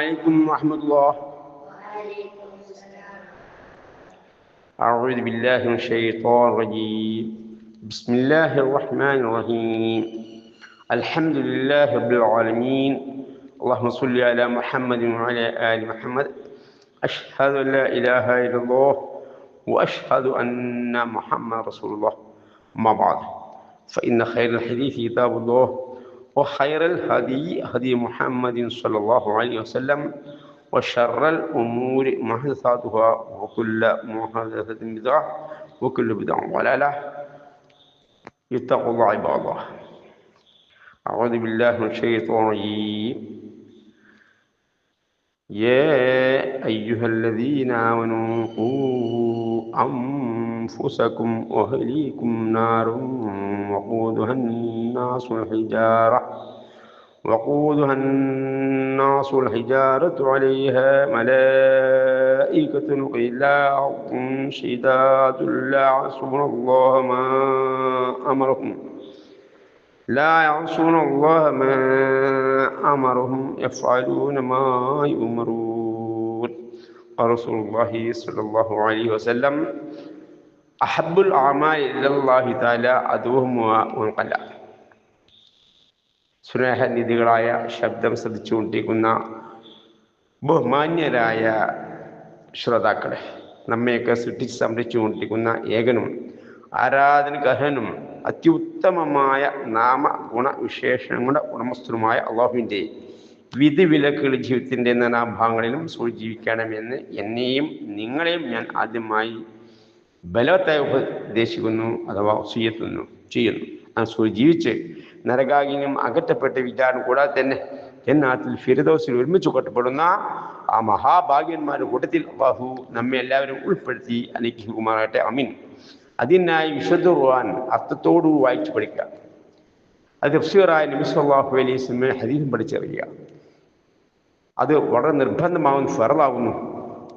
عليكم ورحمة الله. أعوذ بالله من الشيطان الرجيم. بسم الله الرحمن الرحيم. الحمد لله رب العالمين. اللهم صل على محمد وعلى آل محمد. أشهد أن لا إله إلا الله وأشهد أن محمد رسول الله. أما بعد فإن خير الحديث كتاب الله وخير الهدي هدي محمد صلى الله عليه وسلم وشر الأمور محدثاتها وكل محدثة بدعة وكل بدعة ضلالة. اتقوا الله عباد الله. أعوذ بالله من الشيطان الرجيم. يا أيها الذين آمنوا قوا أنفسكم وأهليكم نار وقودها الناس والحجارة عليها ملائكة غلاظ شداد لا يعصون الله ما أمرهم يفعلون ما يؤمرون. رسول الله صلى الله عليه وسلم أحب الأعمال إلى الله تعالى أدومها وانقل. സ്നേഹനിധികളായ ശബ്ദം ശ്രദ്ധിച്ചുകൊണ്ടിരിക്കുന്ന ബഹുമാന്യരായ ശ്രോതാക്കളെ, നമ്മയൊക്കെ സൃഷ്ടിച്ച് സംരക്ഷിച്ചുകൊണ്ടിരിക്കുന്ന ഏകനും ആരാധനകർഹനും അത്യുത്തമമായ നാമഗുണവിശേഷങ്ങളുടെ ഉടമസ്ഥനുമായ അള്ളാഹുവിൻ്റെ വിധിവിലക്കുകൾ ജീവിതത്തിൻ്റെ നാനാഭാഗങ്ങളിലും സൂചിപ്പിക്കണമെന്ന് എന്നെയും നിങ്ങളെയും ഞാൻ ആദ്യമായി ബലവത്തായി ഉപദേശിക്കുന്നു അഥവാ ചെയ്യുന്നു. ജീവിച്ച് നരകാഗ്നിയും അകറ്റപ്പെട്ട വിചാരം കൂടാതെ തന്നെ ജന്നാത്തുൽ ഫിർദൗസിൽ ഒരുമിച്ച് കൊട്ടപ്പെടുന്ന ആ മഹാഭാഗ്യന്മാരുടെ കൂട്ടത്തിൽ അല്ലാഹു നമ്മെ എല്ലാവരും ഉൾപ്പെടുത്തി അനുഗ്രഹിക്കുമാറാകട്ടെ. അമീൻ. അതിനായി വിശുദ്ധ ഖുർആൻ അർത്ഥത്തോടു വായിച്ചു പഠിക്കുക. അത് തഫ്സീറായ നബി സല്ലല്ലാഹു അലൈഹി വസല്ലം ഹദീസും പഠിച്ചറിയുക. അത് വളരെ നിർബന്ധമാവുന്നു, ഫർളാവുന്നു.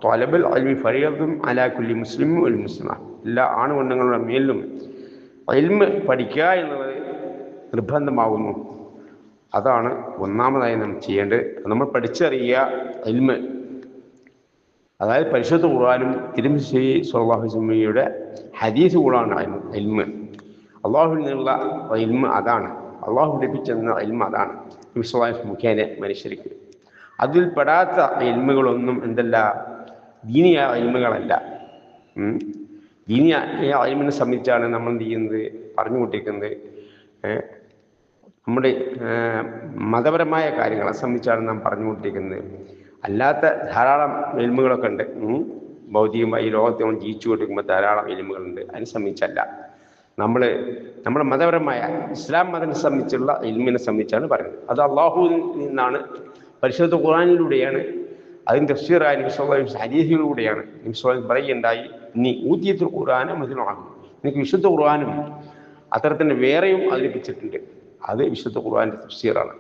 ത്വലബുൽ ഇൽമി ഫരീദത്തുൻ അലാ കുല്ലി മുസ്ലിമിൻ വൽ മുസ്ലിമ. എല്ലാ ആണുപെണ്ണുങ്ങളുടെ മേലും ഇൽമ് പഠിക്കുക എന്നുള്ളത് നിർബന്ധമാകുന്നു. അതാണ് ഒന്നാമതായി നാം ചെയ്യേണ്ടത്. നമ്മൾ പഠിച്ചറിയുക ഇൽമ്, അതായത് പരിശുദ്ധ ഖുർആനും തിരുമേനി സ്വല്ലല്ലാഹു അലൈഹി വസല്ലമയുടെ ഹദീസുകളാണ് ഇൽമ്. അള്ളാഹുവിൽ നിന്നുള്ള ഇൽമ് അതാണ്, അള്ളാഹു ലഭിച്ചെന്ന ഇൽമ് അതാണ്. നബി സ്വല്ലല്ലാഹു അലൈഹി വസല്ലം മുഖേന മനുഷ്യർക്ക് അതിൽ പെടാത്ത ഇൽമുകളൊന്നും എന്തല്ല, ദീനിയ ഇൽമുകളല്ല. ദീനിയ ഇൽമിനെ സംബന്ധിച്ചാണ് നമ്മൾ എന്ത് ചെയ്യുന്നത്, പറഞ്ഞുകൊണ്ടിരിക്കുന്നത്. നമ്മുടെ മതപരമായ കാര്യങ്ങളെ സംബന്ധിച്ചാണ് നാം പറഞ്ഞുകൊണ്ടിരിക്കുന്നത്. അല്ലാത്ത ധാരാളം ഇൽമുകളൊക്കെ ഉണ്ട്. ഭൗതികമായി ലോകത്തെ നമ്മൾ ജീവിച്ചു കൊണ്ടിരിക്കുമ്പോൾ ധാരാളം ഇൽമുകളുണ്ട്. അതിനെ സംബന്ധിച്ചല്ല, നമ്മുടെ മതപരമായ ഇസ്ലാം മതത്തെ സംബന്ധിച്ചുള്ള ഇൽമിനെ സംബന്ധിച്ചാണ് പറയുന്നത്. അത് അള്ളാഹുവിൽ നിന്നാണ്, പരിശുദ്ധ ഖുർആനിലൂടെയാണ്, അതിന് തഫ്സീറായ നബി സല്ലല്ലാഹു അലൈഹി വസല്ലം ഹദീസുകളിലൂടെയാണ്. നബി സല്ലല്ലാഹു അലൈഹി വസല്ലം പറയുകയുണ്ടായി, നീ ഊതിയത്തുൽ ഖുർആന മസ്ലുഅഹു, എനിക്ക് വിശുദ്ധ ഖുർആനും അത്തരത്തിന് വേറെയും അത് ലഭിച്ചിട്ടുണ്ട്. അത് വിശുദ്ധ ഖുർആന്റെ തഫ്സീറാണ്.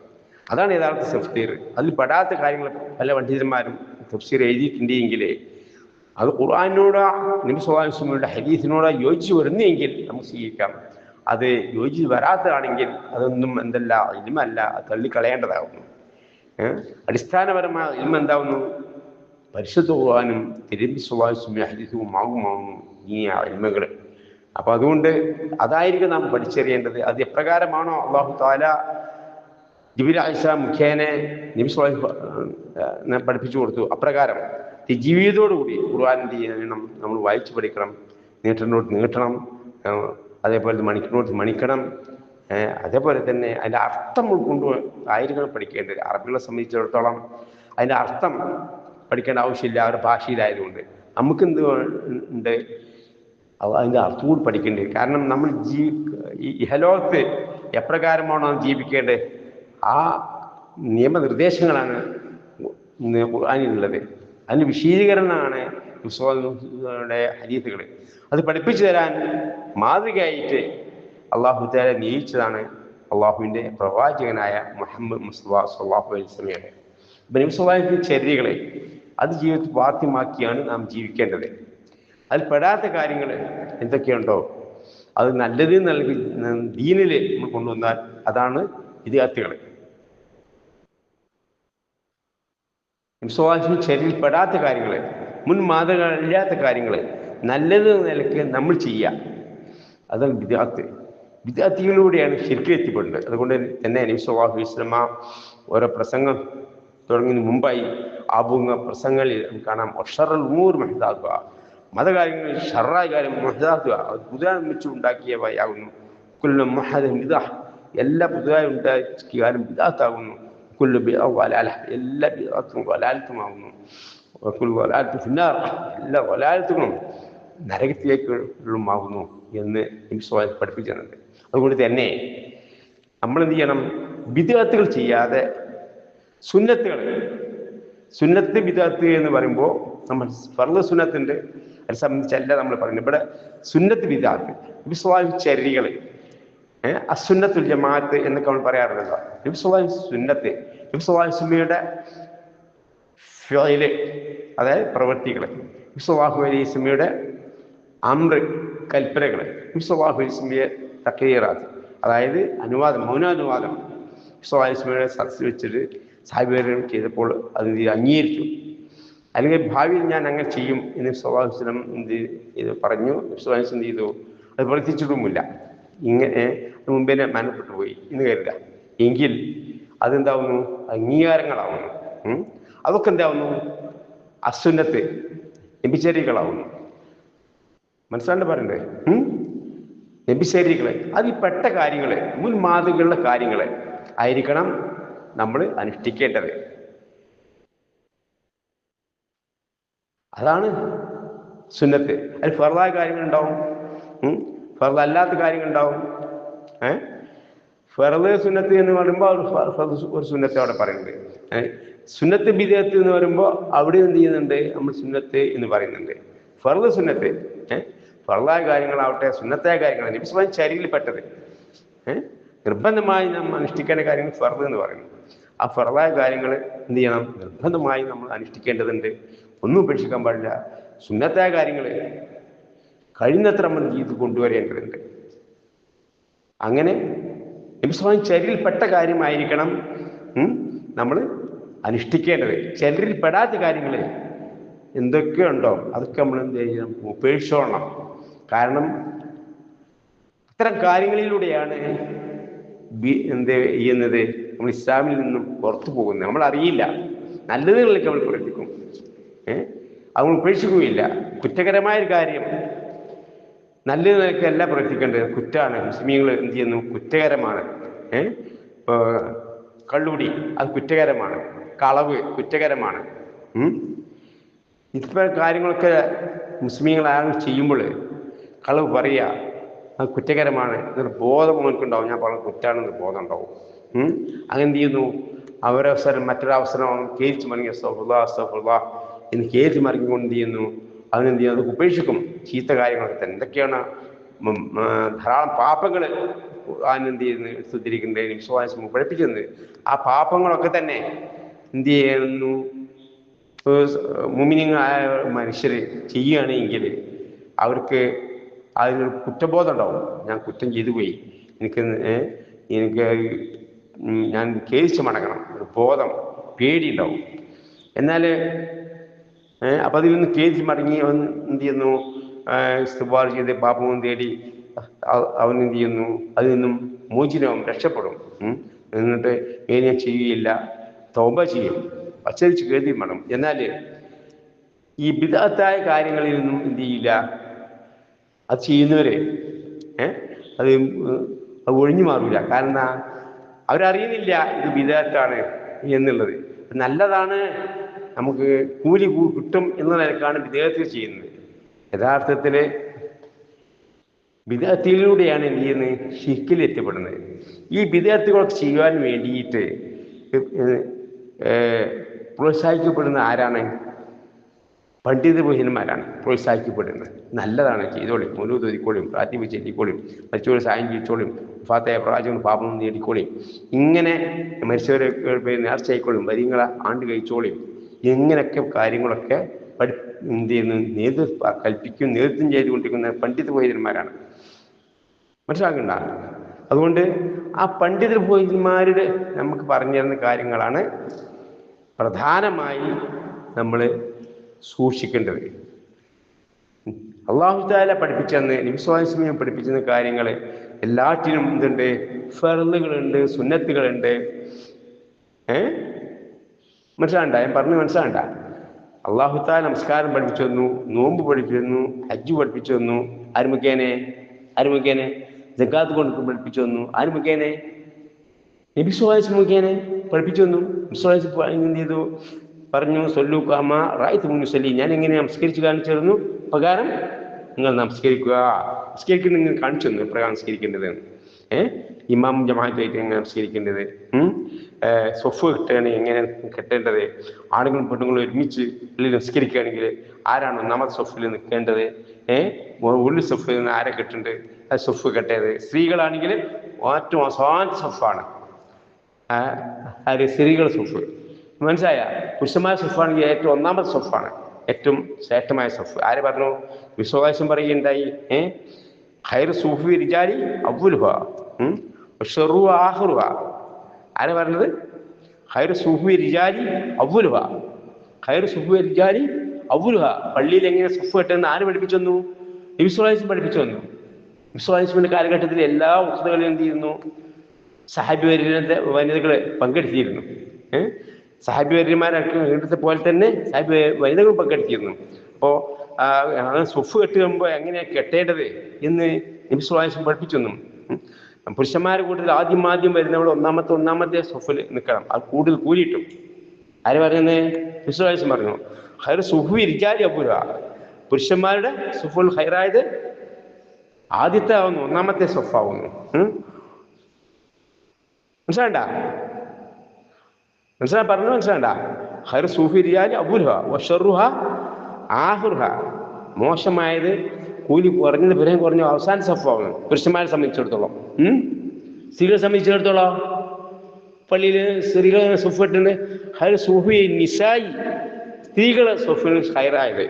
അതാണ് യഥാർത്ഥ തഫ്സീർ. അതിൽ പെടാത്ത കാര്യങ്ങൾ പല പണ്ഡിതന്മാരും തഫ്സീർ എഴുതിയിട്ടുണ്ടെങ്കിൽ അത് ഖുർആനോട് നബി സല്ലല്ലാഹു അലൈഹി വസല്ലമയുടെ ഹദീസിനോട് യോജിച്ച് വരുന്നെങ്കിൽ നമുക്ക് സ്വീകരിക്കാം. അത് യോജിച്ച് വരാത്തതാണെങ്കിൽ അതൊന്നും എന്തല്ല, ഇൽമല്ല, തള്ളിക്കളയേണ്ടതാകുന്നു. അടിസ്ഥാനപരമായ ഇൽമ എന്താവുന്നു, പരിശുദ്ധ ഖുർആനും തിരുമേനി സ്വല്ലല്ലാഹു അലൈഹി വസല്ലമയുടെ ഹദീസും ആകുമാവുന്നു ഈ ഇൽമുകൾ. അപ്പോൾ അതുകൊണ്ട് അതായിരിക്കും നാം പഠിച്ചറിയേണ്ടത്. അത് എപ്രകാരമാണോ അല്ലാഹു തആല ജിബ്രീൽ അലൈഹിസ്സലാം മുഖേന നബി സല്ലല്ലാഹു അലൈഹി വസല്ലം പഠിപ്പിച്ചു കൊടുത്തു, അപ്രകാരം ജീവിതത്തോടുകൂടി ഖുർആൻ നമ്മൾ വായിച്ചു പഠിക്കണം. നീട്ടണം, അതേപോലെ മണിക്കണം. അതേപോലെ തന്നെ അതിൻ്റെ അർത്ഥം ഉൾക്കൊണ്ട് ആയിരിക്കണം പഠിക്കേണ്ടത്. അറബികളെ സംബന്ധിച്ചിടത്തോളം അതിൻ്റെ അർത്ഥം പഠിക്കേണ്ട ആവശ്യമില്ല, അവരുടെ ഭാഷയിലായതുകൊണ്ട്. നമുക്കെന്ത് ഉണ്ട്, അതിൻ്റെ അർത്ഥം കൂടി പഠിക്കേണ്ടത്. കാരണം നമ്മൾ ഈ ഇഹലോകത്ത് എപ്രകാരമാണോ നാം ജീവിക്കേണ്ടത് ആ നിയമനിർദ്ദേശങ്ങളാണ് ഖുർആനിലുള്ളത്. അതിന് വിശദീകരണമാണ് മുസ്ലിങ്ങളുടെ ഹദീസുകൾ. അത് പഠിപ്പിച്ചു തരാൻ മാതൃകയായിട്ട് അള്ളാഹു തആല നിയോഗിച്ചതാണ് അള്ളാഹുവിൻ്റെ പ്രവാചകനായ മുഹമ്മദ് മുസ്തഫ സ്വല്ലല്ലാഹു അലൈഹി വസല്ലമയുടെ നബി സല്ലല്ലാഹു അലൈഹി വസല്ലം ചര്യകളെ അത് ജീവിതത്തിൽ പാഠ്യമാക്കിയാണ് നാം ജീവിക്കേണ്ടത്. അതിൽ പെടാത്ത കാര്യങ്ങൾ എന്തൊക്കെയുണ്ടോ അത് നല്ലത് നൽകി ദീനിൽ നമ്മൾ കൊണ്ടുവന്നാൽ അതാണ് വിദ്യാർത്ഥികൾ. വിശ്വാസം ശരീരപ്പെടാത്ത കാര്യങ്ങൾ, മുൻ മാതൃകകളില്ലാത്ത കാര്യങ്ങൾ നല്ലത് നിലയ്ക്ക് നമ്മൾ ചെയ്യുക. അതാണ് വിദ്യാർത്ഥി. വിദ്യാർത്ഥികളിലൂടെയാണ് ശരിക്കും എത്തിപ്പെടുന്നത്. അതുകൊണ്ട് തന്നെ നബി സല്ലല്ലാഹു അലൈഹി വസല്ലമ ഓരോ പ്രസംഗം തുടങ്ങുന്നതിന് മുമ്പായി ആബുങ്ങ പ്രസംഗങ്ങളിൽ കാണാം, ഒഷറൽ ഉമൂർ മുഹ്ദാത്തുഹ, മതകാര്യങ്ങളിൽ ഷർറായ കാര്യം മുഹ്ദാത്തുഹ, പുതുതായി നിർമ്മിച്ചു ഉണ്ടാക്കിയവയാകുന്നു. കുല്ലു മുഹദൻ ബിദ്അഹ്, എല്ലാ പുതുതായി ഉണ്ടാക്കിയ കാര്യം ബിദ്അത്താകുന്നു. കുല്ലു ബിദ്അത്തും വലാല, എല്ലാ ബിദ്അത്തും വലാലത്തുമാകുന്നു. കുല്ലു വലാലത്തും ഫിന്നാർ, എല്ലാ വലാലത്തുകളും നരകത്തിലേക്കുള്ളമാകുന്നു എന്ന് നബി സ്വല്ലല്ലാഹു പഠിപ്പിച്ചിട്ടുണ്ട്. അതുകൊണ്ട് തന്നെ നമ്മൾ എന്ത് ചെയ്യണം? ബിദ്അത്തുകൾ ചെയ്യാതെ സുന്നത്തുകൾ, സുന്നത്ത് ബിദ്അത്ത് എന്ന് പറയുമ്പോൾ നമ്മൾ ഫർള് സുന്നത്തുണ്ട്, അത് സംബന്ധിച്ചല്ല നമ്മൾ പറയുന്നത്. ഇവിടെ സുന്നത്ത് ബിദ്അത്ത്, നബി സ്വല്ലല്ലാഹു ചര്യകൾ, അസുന്നത്തുൽ ജമാഅത്ത് എന്നൊക്കെ നമ്മൾ പറയാറുണ്ടല്ലോ. നബി സ്വല്ലല്ലാഹു സുന്നത്ത്, നബി സ്വല്ലല്ലാഹു വസല്ലമയുടെ ഫിഅല്, അതായത് പ്രവൃത്തികൾ, നബി സ്വല്ലല്ലാഹു അലൈഹി വസല്ലമയുടെ അംറ് കൽപ്പനകൾ, നബി സ്വല്ലല്ലാഹു അലൈഹി വസല്ലമയുടെ തഖ്രീറാത്ത്, അതായത് അനുവാദം, മൗനാനുവാദം, നബി സ്വല്ലല്ലാഹു അലൈഹി വസല്ലമയുടെ സദസ്സിൽ വെച്ചിട്ട് സാഹിബ് ചെയ്തപ്പോൾ അത് അംഗീകരിച്ചു. അല്ലെങ്കിൽ ഭാവിയിൽ ഞാൻ അങ്ങനെ ചെയ്യും എന്ന് സ്വല്ലല്ലാഹു അലൈഹി വസല്ലം ഇത് പറഞ്ഞു. നബി സ്വല്ലല്ലാഹു അലൈഹി വസല്ലം എന്ത് ചെയ്തു? അത് പ്രവർത്തിച്ചിട്ടുമില്ല. ഇങ്ങനെ മുമ്പേ മരണപ്പെട്ടു പോയി എന്ന് കരുതുക എങ്കിൽ അതെന്താവുന്നു? അംഗീകാരങ്ങളാവുന്നു. അതൊക്കെ എന്താവുന്നു? അസുന്നത്ത് നബിചര്യകളാവുന്നു. മനസ്സിലാണ്ട് പറയണ്ടേ? നബിചര്യകളെ, അതിൽ പെട്ട കാര്യങ്ങള്, മുൻ മാതൃകകളുടെ കാര്യങ്ങള് ആയിരിക്കണം നമ്മൾ അനുഷ്ഠിക്കേണ്ടത്. അതാണ് സുന്നത്ത്. അതിൽ ഫർളായ കാര്യങ്ങളുണ്ടാവും, ഫർളല്ലാത്ത കാര്യങ്ങളുണ്ടാവും. ഫർള് സുന്നത്ത് എന്ന് പറയുമ്പോൾ ഒരു സുന്നത്ത് അവിടെ പറയുന്നുണ്ട്. സുന്നത്ത് ബിദ്അത്ത് എന്ന് പറയുമ്പോൾ അവിടെ എന്ത് ചെയ്യുന്നുണ്ട്? നമ്മൾ സുന്നത്ത് എന്ന് പറയുന്നുണ്ട്. ഫർള് സുന്നത്ത്, ഫർളായ കാര്യങ്ങളാവട്ടെ സുന്നത്തായ കാര്യങ്ങൾ, നബി സ്വല്ലല്ലാഹു അലൈഹി വസല്ലം ചര്യയിൽപ്പെട്ടത് നിർബന്ധമായി നാം അനുഷ്ഠിക്കേണ്ട കാര്യങ്ങൾ ഫർള് എന്ന് പറയുന്നു. ആ ഫർളായ കാര്യങ്ങൾ എന്ത് ചെയ്യണം? നിർബന്ധമായി നമ്മൾ അനുഷ്ഠിക്കേണ്ടതുണ്ട്, ഒന്നും ഉപേക്ഷിക്കാൻ പാടില്ല. സുന്നത്തായ കാര്യങ്ങൾ കഴിയുന്നത്ര നമ്മൾ ചെയ്ത് കൊണ്ടുവരേണ്ടതുണ്ട്. അങ്ങനെ നബി സ്വല്ലല്ലാഹു അലൈഹി വസല്ലം ചര്യയിൽപ്പെട്ട കാര്യമായിരിക്കണം നമ്മൾ അനുഷ്ഠിക്കേണ്ടത്. ചര്യയിൽപ്പെടാത്ത കാര്യങ്ങൾ എന്തൊക്കെയുണ്ടോ അതൊക്കെ നമ്മൾ എന്ത് ചെയ്യണം? ഉപേക്ഷിച്ചോളണം. കാരണം ഇത്തരം കാര്യങ്ങളിലൂടെയാണ് എന്ത് ചെയ്യുന്നത്? നമ്മൾ ഇസ്ലാമിൽ നിന്നും പുറത്തു പോകുന്നത്. നമ്മൾ അറിയില്ല, നല്ലതുകളിലേക്ക് നമ്മൾ പ്രവർത്തിക്കും, അത് ഉപേക്ഷിക്കുകയില്ല. കുറ്റകരമായൊരു കാര്യം നല്ല നിലയ്ക്കല്ല പ്രവർത്തിക്കേണ്ടത്, കുറ്റമാണ്. മുസ്ലിമീങ്ങൾ എന്ത് ചെയ്യുന്നു? കുറ്റകരമാണ്. കള്ളുടി അത് കുറ്റകരമാണ്, കളവ് കുറ്റകരമാണ്. ഇത്തരം കാര്യങ്ങളൊക്കെ മുസ്ലിമീങ്ങളാണ് ചെയ്യുമ്പോൾ കളവ് പറയുക അത് കുറ്റകരമാണ് എന്നൊരു ബോധം നമുക്കുണ്ടാവും. ഞാൻ പറഞ്ഞ കുറ്റാണെന്നൊരു ബോധം ഉണ്ടാവും. അതെന്ത് ചെയ്യുന്നു? അവരവസരം മറ്റൊരവസരം കേരിച്ച് മറിഞ്ഞ അസ്തഗ്ഫിറുല്ലാഹ് എന്ന് കേരിച്ച് മറിഞ്ഞുകൊണ്ട് എന്ത് ചെയ്യുന്നു? അതിനെന്ത് ചെയ്യുന്നു? അത് ഉപേക്ഷിക്കും. ചീത്ത കാര്യങ്ങളൊക്കെ തന്നെ എന്തൊക്കെയാണ്? ധാരാളം പാപങ്ങൾ എന്ത് ചെയ്യുന്നു? സ്തുതിരിക്കുന്നത് വിശ്വാസം പഠിപ്പിക്കുന്നത്. ആ പാപങ്ങളൊക്കെ തന്നെ എന്ത് ചെയ്യുന്നു? മുഅ്മിനീങ്ങളായ മനുഷ്യർ ചെയ്യുകയാണെങ്കിൽ അവർക്ക് അതിനൊരു കുറ്റബോധം ഉണ്ടാവും. ഞാൻ കുറ്റം ചെയ്തു പോയി, എനിക്ക് ഞാൻ കേരിച്ച് മടങ്ങണം, ഒരു ബോധം, പേടി ഉണ്ടാവും. എന്നാൽ അപ്പം അതിൽ നിന്ന് കേരിച്ച് മടങ്ങി അവൻ എന്ത് ചെയ്യുന്നു? ഇസ്തിഗ്ഫാർ ചെയ്ത് പാപവും തേടി അവൻ എന്ത് ചെയ്യുന്നു? അതിൽ നിന്നും മോചിതവും രക്ഷപ്പെടും. എന്നിട്ട് ഞാൻ ചെയ്യുകയില്ല, തൗബ ചെയ്യും, അച്ചരിച്ച് കേൾവി വേണം. എന്നാൽ ഈ ബിദ്അത്തായ കാര്യങ്ങളിൽ നിന്നും എന്ത് ചെയ്യില്ല, അത് ചെയ്യുന്നവരെ അത് ഒഴിഞ്ഞു മാറില്ല. കാരണം അവരറിയുന്നില്ല ഇത് ബിദ്അത്താണ് എന്നുള്ളത്. നല്ലതാണ്, നമുക്ക് കൂലി കിട്ടും എന്ന നിലക്കാണ് ബിദ്അത്ത് ചെയ്യുന്നത്. യഥാർത്ഥത്തിൽ ബിദ്അത്തിലൂടെയാണ് എന്ത് ചെയ്യുന്നത്? ശിർക്കിൽ എത്തിപ്പെടുന്നത്. ഈ ബിദ്അത്തുകളൊക്കെ ചെയ്യാൻ വേണ്ടിയിട്ട് പ്രോത്സാഹിക്കപ്പെടുന്ന ആരാണ്? പണ്ഡിത പുരുഷന്മാരാണ് പ്രോത്സാഹിക്കപ്പെടുന്നത്. നല്ലതാണ്, ചെയ്തോളിയും, മൗലൂദ് ഓതിക്കോളിയും, പ്രാർത്ഥന ചെല്ലിക്കോളിയും, മരിച്ചവരെ സഹായം ചെയ്യിച്ചോളിയും, ഫാത്തിഹ പ്രാചകം പാപം നേടിക്കോളിയും, ഇങ്ങനെ മരിച്ചവരെ നേർച്ചയായിക്കോളിയും, വരിങ്ങളെ ആണ്ട് കഴിച്ചോളിയും, ഇങ്ങനെയൊക്കെ കാര്യങ്ങളൊക്കെ എന്ത് ചെയ്യുന്നു? കൽപ്പിക്കും, നേതൃത്വം ചെയ്തുകൊണ്ടിരിക്കുന്ന പണ്ഡിത പുരോഹിതന്മാരാണ്. മനസ്സിലാക്കണ്ട? അതുകൊണ്ട് ആ പണ്ഡിത പുരോഹിതന്മാരുടെ നമുക്ക് പറഞ്ഞു തരുന്ന കാര്യങ്ങളാണ് പ്രധാനമായി നമ്മൾ സൂക്ഷിക്കേണ്ടത്. അല്ലാഹു തആല പഠിപ്പിച്ചെന്ന് നബി സ്വല്ലല്ലാഹു അലൈഹി വസല്ലം പഠിപ്പിച്ചെന്ന കാര്യങ്ങൾ എല്ലാറ്റിനും എന്തുണ്ട്? ഫർളുകളുണ്ട്, സുന്നത്തുകളുണ്ട്. മനസ്സിലാണ്ട? ഞാൻ പറഞ്ഞു മനസ്സിലാണ്ട? അല്ലാഹു തആല നമസ്കാരം പഠിപ്പിച്ചു തന്നു, നോമ്പ് പഠിപ്പിച്ചു തന്നു, ഹജ്ജ് പഠിപ്പിച്ചു തന്നു. ആര് മുഖേനെ? സകാത്ത് കൊണ്ട് പഠിപ്പിച്ചു തന്നു. ആര് മുഖേനെ? നബി സ്വല്ലല്ലാഹു അലൈഹി വസല്ലം മുഖേനെ പഠിപ്പിച്ചു തന്നു. നബി സ്വല്ലല്ലാഹു അലൈഹി വസല്ലം എന്ത് ചെയ്തു? പറഞ്ഞു, സല്ലു കമാ റഅയ്തുമൂനി ഉസല്ലി, ഞാൻ എങ്ങനെ നമസ്കരിച്ച് കാണിച്ചു തരുന്നു പ്രകാരം നിങ്ങൾ നമസ്കരിക്കുക. നമസ്കരിക്കുന്നത് നിങ്ങൾ കാണിച്ചു തന്നു എപ്രകാരം നമസ്കരിക്കേണ്ടത്. ഇമാം ജമാഅത്തായിട്ട് എങ്ങനെ നമസ്കരിക്കേണ്ടത്, സ്വഫ് കെട്ടുകയാണെങ്കിൽ എങ്ങനെ കെട്ടേണ്ടത്, ആണുങ്ങളും പെണ്ണുങ്ങളും ഒരുമിച്ച് നമസ്കരിക്കുകയാണെങ്കിൽ ആരാണ് ഒന്നാമത്തെ സ്വഫിൽ നിൽക്കേണ്ടത്, ഉള്ളിൽ സ്വഫിൽ നിന്ന് ആരെ കെട്ടേണ്ടത്, അത് സ്വഫ് കെട്ടേത്. സ്ത്രീകളാണെങ്കിൽ ഏറ്റവും അവസാന സ്വഫാണ് സ്ത്രീകളുടെ സ്വഫ്. മനസ്സിലായ? പുരുഷന്മാരുടെ സ്വഫാണെങ്കിൽ ഏറ്റവും ഒന്നാമത്തെ സ്വഫാണ്, ഏറ്റവും ശ്രേഷ്ഠമായ സ്വഫ്. ആര് പറഞ്ഞു? വിശ്വാസം പറയുകയുണ്ടായി, ഖൈറു സുഫൂഫി റിജാലി അവ്വലുഹ വശർറുഹ ആഖിറുഹ. ആരാ പറഞ്ഞത്? ഖൈറു സുഫൂഫി റിജാലി അവ്വലുഹ, ഖൈറു സുഫൂഫി റിജാലി അവ്വലുഹ. പള്ളിയിൽ എങ്ങനെ സ്വഫ് കെട്ടുന്നത് ആര് പഠിപ്പിച്ചു തന്നു? നബി സ്വല്ലല്ലാഹു അലൈഹി വസല്ലം പഠിപ്പിച്ചു തന്നു. നബി സ്വല്ലല്ലാഹു അലൈഹി വസല്ലം കാലഘട്ടത്തിൽ എല്ലാ ഉഖ്തകളിലും എന്ത് ചെയ്യുന്നു? സഹാബി വനിതകൾ പങ്കെടുത്തിരുന്നു. സഹാബി വര്യന്മാരുടെ പോലെ തന്നെ സഹാബി വനിതകൾ പങ്കെടുത്തിരുന്നു. അപ്പോൾ സ്വഫ് കെട്ടുമ്പോൾ എങ്ങനെയാണ് കെട്ടേണ്ടത് എന്ന് നബി സ്വല്ലല്ലാഹു അലൈഹി വസല്ലം പഠിപ്പിച്ചു തന്നു. പുരുഷന്മാരുടെ കൂട്ടത്തിൽ ആദ്യം വരുന്നവൾ ഒന്നാമത്തെ സ്വഫിൽ നിൽക്കണം, അത് കൂടുതൽ കൂലിയിട്ടും. ആര് പറയുന്നത്? നബി സ്വല്ലല്ലാഹു അലൈഹി വസല്ലം പറഞ്ഞു, ഖൈറു സുഫൂഫി റിജാലി അവ്വലുഹ, പുരുഷന്മാരുടെ സുഫുൽ ഖൈറായത് ആദ്യത്തെ ആവുന്നു, ഒന്നാമത്തെ സ്വഫാവുന്നു. മനസ്സിലാണ്ട? മനസ്സിലാണ്ട? ഖൈറു സുഫൂഫി റിജാലി അവ്വലുഹ വശർറുഹ ആഖിറുഹ. മോശമായത് കൂലി കുറഞ്ഞത് വിലയും കുറഞ്ഞ അവസാന സ്വഫാവുന്നു പുരുഷന്മാരെ സംബന്ധിച്ചിടത്തോളം. സ്ത്രീകളെ സംബന്ധിച്ചിടത്തോളം പള്ളിയിൽ സ്ത്രീകളെ സ്വഫ് കെട്ടുണ്ട്. ഖൈറു സുഫൂഫി നിസായി, സ്ത്രീകളെ സ്വഫിന് ഖൈറായത്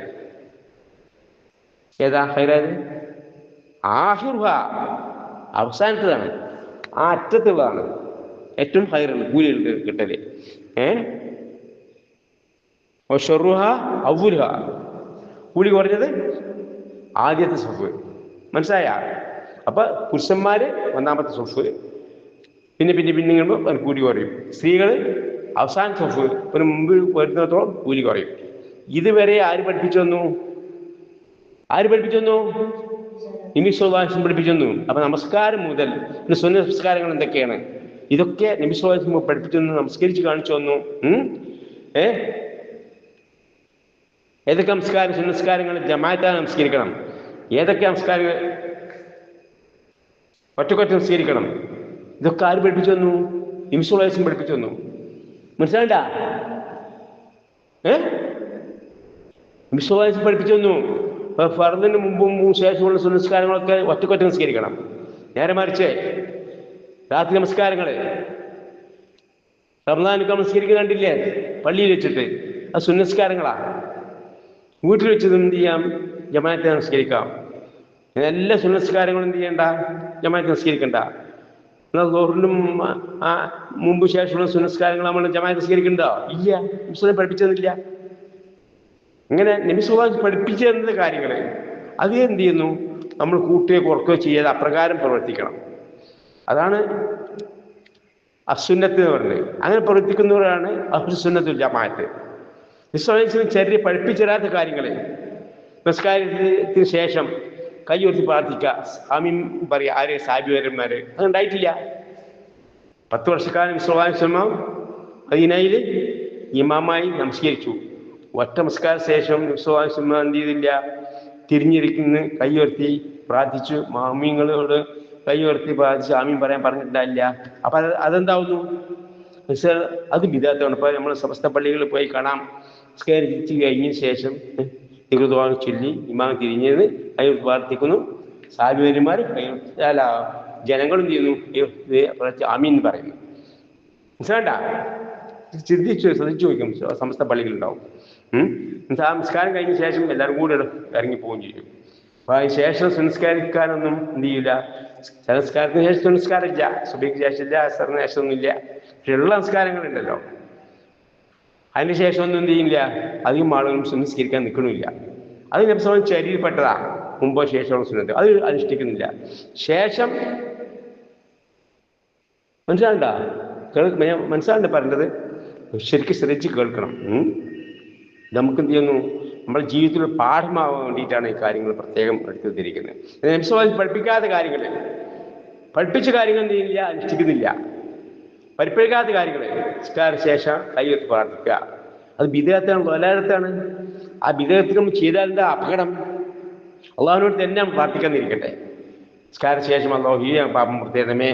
ഏതാ? ഖൈറായത് ആഖിറുഹ, അവസാനത്തതാണ്, ആ അറ്റത്തുള്ളതാണ് ഏറ്റവും ഖൈറുണ്ട് കൂലികൾക്ക് കിട്ടല്. വശർറുഹ അവ്വലുഹ, കൂലി കുറഞ്ഞത് ആദ്യത്തെ സ്വഫ്. മനസ്സിലായ? അപ്പൊ പുരുഷന്മാര് ഒന്നാമത്തെ സ്വഫ്, പിന്നെ കൂലി കുറയും. സ്ത്രീകൾ അവസാന സ്വഫ് ഒരു മുമ്പ് വരുന്നിടത്തോളം കൂലി കുറയും. ഇതുവരെ ആര് പഠിപ്പിച്ചു തന്നു? നബി സ്വല്ലല്ലാഹു അലൈഹി വസല്ലം പഠിപ്പിച്ചു തന്നു. അപ്പൊ നമസ്കാരം മുതൽ സുന്നത്ത് നമസ്കാരങ്ങൾ എന്തൊക്കെയാണ്? ഇതൊക്കെ നബി സ്വല്ലല്ലാഹു അലൈഹി വസല്ലം പഠിപ്പിച്ചു തന്നു, നമസ്കരിച്ച് കാണിച്ചു തന്നു. ഏതൊക്കെ നമസ്കാരം? സുന്നസ്കാരങ്ങൾ ജമാഅത്തായി നമസ്കരിക്കണം. ഏതൊക്കെ നമസ്കാരങ്ങൾ ഒറ്റക്കൊറ്റ നമസ്കരിക്കണം? ഇതൊക്കെ ആര് പഠിപ്പിച്ചു തന്നു? നബി സ്വല്ലല്ലാഹു അലൈഹി വസല്ലം പഠിപ്പിച്ചു തന്നു. മനസ്സിലാണ്ട? നബി സ്വല്ലല്ലാഹു അലൈഹി വസല്ലം പഠിപ്പിച്ചു തന്നു. ഫർദിന് മുമ്പും ശേഷമുള്ള സുന്നസ്കാരങ്ങളൊക്കെ ഒറ്റക്കൊറ്റ നമസ്കരിക്കണം. നേരെ മറിച്ച് രാത്രി നമസ്കാരങ്ങൾ റമദാനൊക്കെ നമസ്കരിക്കുന്നുണ്ടില്ലേ പള്ളിയിൽ വെച്ചിട്ട്, അത് സുന്നസ്കാരങ്ങളാ. വീട്ടിൽ വെച്ചത് എന്ത് ചെയ്യാം? ജമാഅത്തെ നമസ്കരിക്കാം. എല്ലാ സുന്നസ്കാരങ്ങളും എന്ത് ചെയ്യണ്ട? ജമാഅത്തെ നമസ്കരിക്കണ്ട. എന്നാൽ ദുഹറിനും മുമ്പ് ശേഷമുള്ള സുന്നസ്കാരങ്ങൾ നമ്മൾ ജമാഅത്തെ നമസ്കരിക്കണ്ടോ? ഇല്ല, മുസ്ലിം പഠിപ്പിച്ചതില്ല. ഇങ്ങനെ നബി സ്വല്ലല്ലാഹു അലൈഹി വസല്ലം പഠിപ്പിച്ചു തരുന്ന കാര്യങ്ങൾ അത് എന്ത് ചെയ്യുന്നു? നമ്മൾ കൂട്ടുകയോ കുറക്കുകയോ ചെയ്യാതെ അപ്രകാരം പ്രവർത്തിക്കണം. അതാണ് അസുന്നത്ത് എന്ന് പറയുന്നത്. അങ്ങനെ പ്രവർത്തിക്കുന്നവരാണ് അഹ്ലുസുന്നത്തുൽ ജമാഅത്ത്. നബി സ്വല്ലല്ലാഹു അലൈഹി വസല്ലം ചെറിയ പഠിപ്പിച്ചെരാത്ത കാര്യങ്ങൾ, നമസ്കാരത്തിന് ശേഷം കൈ ഉയർത്തി പ്രാർത്ഥിക്കുക, ആമീൻ പറയുക, ആര്? സഹാബിവര്യന്മാര്. അതുണ്ടായിട്ടില്ല. 10 വർഷക്കാലം നബി സ്വല്ലല്ലാഹു അലൈഹി വസല്ലം മദീനയിൽ ഇമാമായി നമസ്കരിച്ചു. ഒറ്റ നമസ്കാര ശേഷം നബി സ്വല്ലല്ലാഹു അലൈഹി വസല്ലം എന്ത് ചെയ്തില്ല? തിരിഞ്ഞിരിക്കുന്ന കൈ ഉയർത്തി പ്രാർത്ഥിച്ചു. മാമീങ്ങളോട് കൈ ഉയർത്തി പ്രാർത്ഥിച്ച് ആമീൻ പറയാൻ പറഞ്ഞിട്ടില്ല. അപ്പൊ അതെന്താവുന്നു? അത് ബിദഅത്താണ്. ഇപ്പൊ നമ്മൾ സമസ്ത പള്ളികളിൽ പോയി കാണാം, നമസ്കരിച്ച് കഴിഞ്ഞതിന് ശേഷം ദുആ ചൊല്ലി ഇമാം തിരിഞ്ഞത് കൈ പ്രാർത്ഥിക്കുന്നു. സഹാബിമാർ ജനങ്ങളും ചെയ്യുന്നു, ആമീൻ പറയുന്നു. മനസ്സിലാണ്ട? ശ്രദ്ധിച്ചു നോക്കും, സമസ്ത പള്ളികളുണ്ടാവും. നമസ്കാരം കഴിഞ്ഞ ശേഷം എല്ലാവരും കൂടെ ഇറങ്ങിപ്പോവുകയും ചെയ്യും. അപ്പൊ അതിന് ശേഷം സംസ്കരിക്കാനൊന്നും എന്ത് ചെയ്യില്ല. സംസ്കാരത്തിന് ശേഷം സംസ്കാരമില്ല, സുബഹിക്ക് ശേഷമില്ല, അസറിന് ശേഷമൊന്നുമില്ല. പക്ഷെ ഉള്ള സംസ്കാരങ്ങളുണ്ടല്ലോ, അതിന് ശേഷം ഒന്നും എന്ത് ചെയ്യില്ല, അധികം ആളുകളും സുന്നസ്കരിക്കാൻ നിൽക്കണില്ല. അത് നബി സ്വല്ലല്ലാഹു ശരീരപ്പെട്ടതാ, മുമ്പോ ശേഷമുള്ള സുന്നത്ത് അത് അനുഷ്ഠിക്കുന്നില്ല. ശേഷം മനസ്സിലാണ്ട പറഞ്ഞത്, ശരിക്കും ശ്രദ്ധിച്ച് കേൾക്കണം. നമുക്ക് എന്ത് ചെയ്യുന്നു, നമ്മുടെ ജീവിതത്തിൽ പാഠമാവാൻ വേണ്ടിയിട്ടാണ് ഈ കാര്യങ്ങൾ പ്രത്യേകം എടുത്തു തിരിക്കുന്നത്. നബി സ്വല്ലല്ലാഹു പഠിപ്പിക്കാത്ത കാര്യങ്ങൾ, പഠിപ്പിച്ച കാര്യങ്ങൾ എന്ത് ചെയ്യുന്നില്ല, അനുഷ്ഠിക്കുന്നില്ല. പഠിപ്പിക്കാത്ത കാര്യങ്ങൾ നിസ്കാര ശേഷം കൈയ്യെത്തി പ്രാർത്ഥിക്കുക, അത് ബിദ്അത്താണ്, ളലാലത്താണ്. ആ ബിദ്അത്ത് നമ്മൾ ചെയ്താൽ എന്താ അപകടം? അള്ളാഹുവിനോട് തന്നെ പ്രാർത്ഥിക്കാന്നിരിക്കട്ടെ. നിസ്കാര ശേഷം അല്ലാഹുവേ പാപം പ്രത്യേകമേ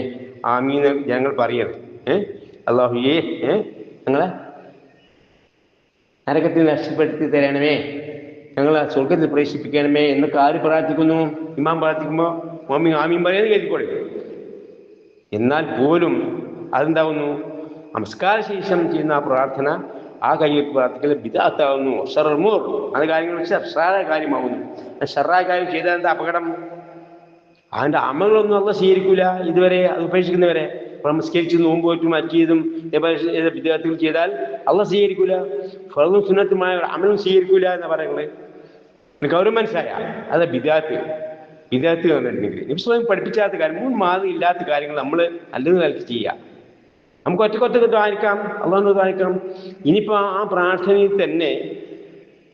ആമീന്ന് ഞങ്ങൾ പറയരുത്. അല്ലാഹുവേ ഞങ്ങളെ നരകത്തിൽ നഷ്ടപ്പെടുത്തി തരണമേ, ഞങ്ങളെ സ്വർഗത്തിൽ പ്രവേശിപ്പിക്കണമേ എന്നൊക്കെ ആര് പ്രാർത്ഥിക്കുന്നു? ഇമാം പ്രാർത്ഥിക്കുമ്പോൾ മമ്മി ആമീൻ പറയുന്നത് കേൾക്കോളെ. എന്നാൽ പോലും അതെന്താവുന്നു, നമസ്കാര ശേഷം ചെയ്യുന്ന ആ പ്രാർത്ഥന, ആ കൈയ്യെത്തി പ്രാർത്ഥിക്കൽ ബിദ്അത്താവുന്നു. ഷർറുൽ, അത് കാര്യങ്ങൾ ഷർറായ കാര്യമാവുന്നു. ഷർറായ കാര്യം ചെയ്താൽ എന്താ അപകടം? അതിൻ്റെ അമകളൊന്നും അള്ളാഹ് സ്വീകരിക്കൂല ഇതുവരെ, അത് ഉപേക്ഷിക്കുന്നവരെ. നമസ്കരിച്ച് നോമ്പ് പോയിട്ടും മറ്റേതും ബിദ്അത്തുകൾ ചെയ്താൽ അള്ളാഹ് സ്വീകരിക്കൂല. ഫർളും സുന്നത്തുമായ അമലും സ്വീകരിക്കൂല എന്നാ പറയുന്നത്. ഗൗരവം മനസ്സിലായ? അത് ബിദ്അത്ത് വന്നിട്ടുണ്ടെങ്കിൽ നബി സ്വല്ലല്ലാഹു പഠിപ്പിച്ചാത്ത കാര്യം, മാതൃക ഇല്ലാത്ത കാര്യങ്ങൾ നമ്മൾ അല്ലെങ്കിൽ നൽകി ചെയ്യുക. നമുക്ക് ഒറ്റക്കൊറ്റക്ക് ദ്വാരിക്കാം, അള്ളാഹുവിനോട് ദ്വാരിക്കാം. ഇനിയിപ്പോൾ ആ പ്രാർത്ഥനയിൽ തന്നെ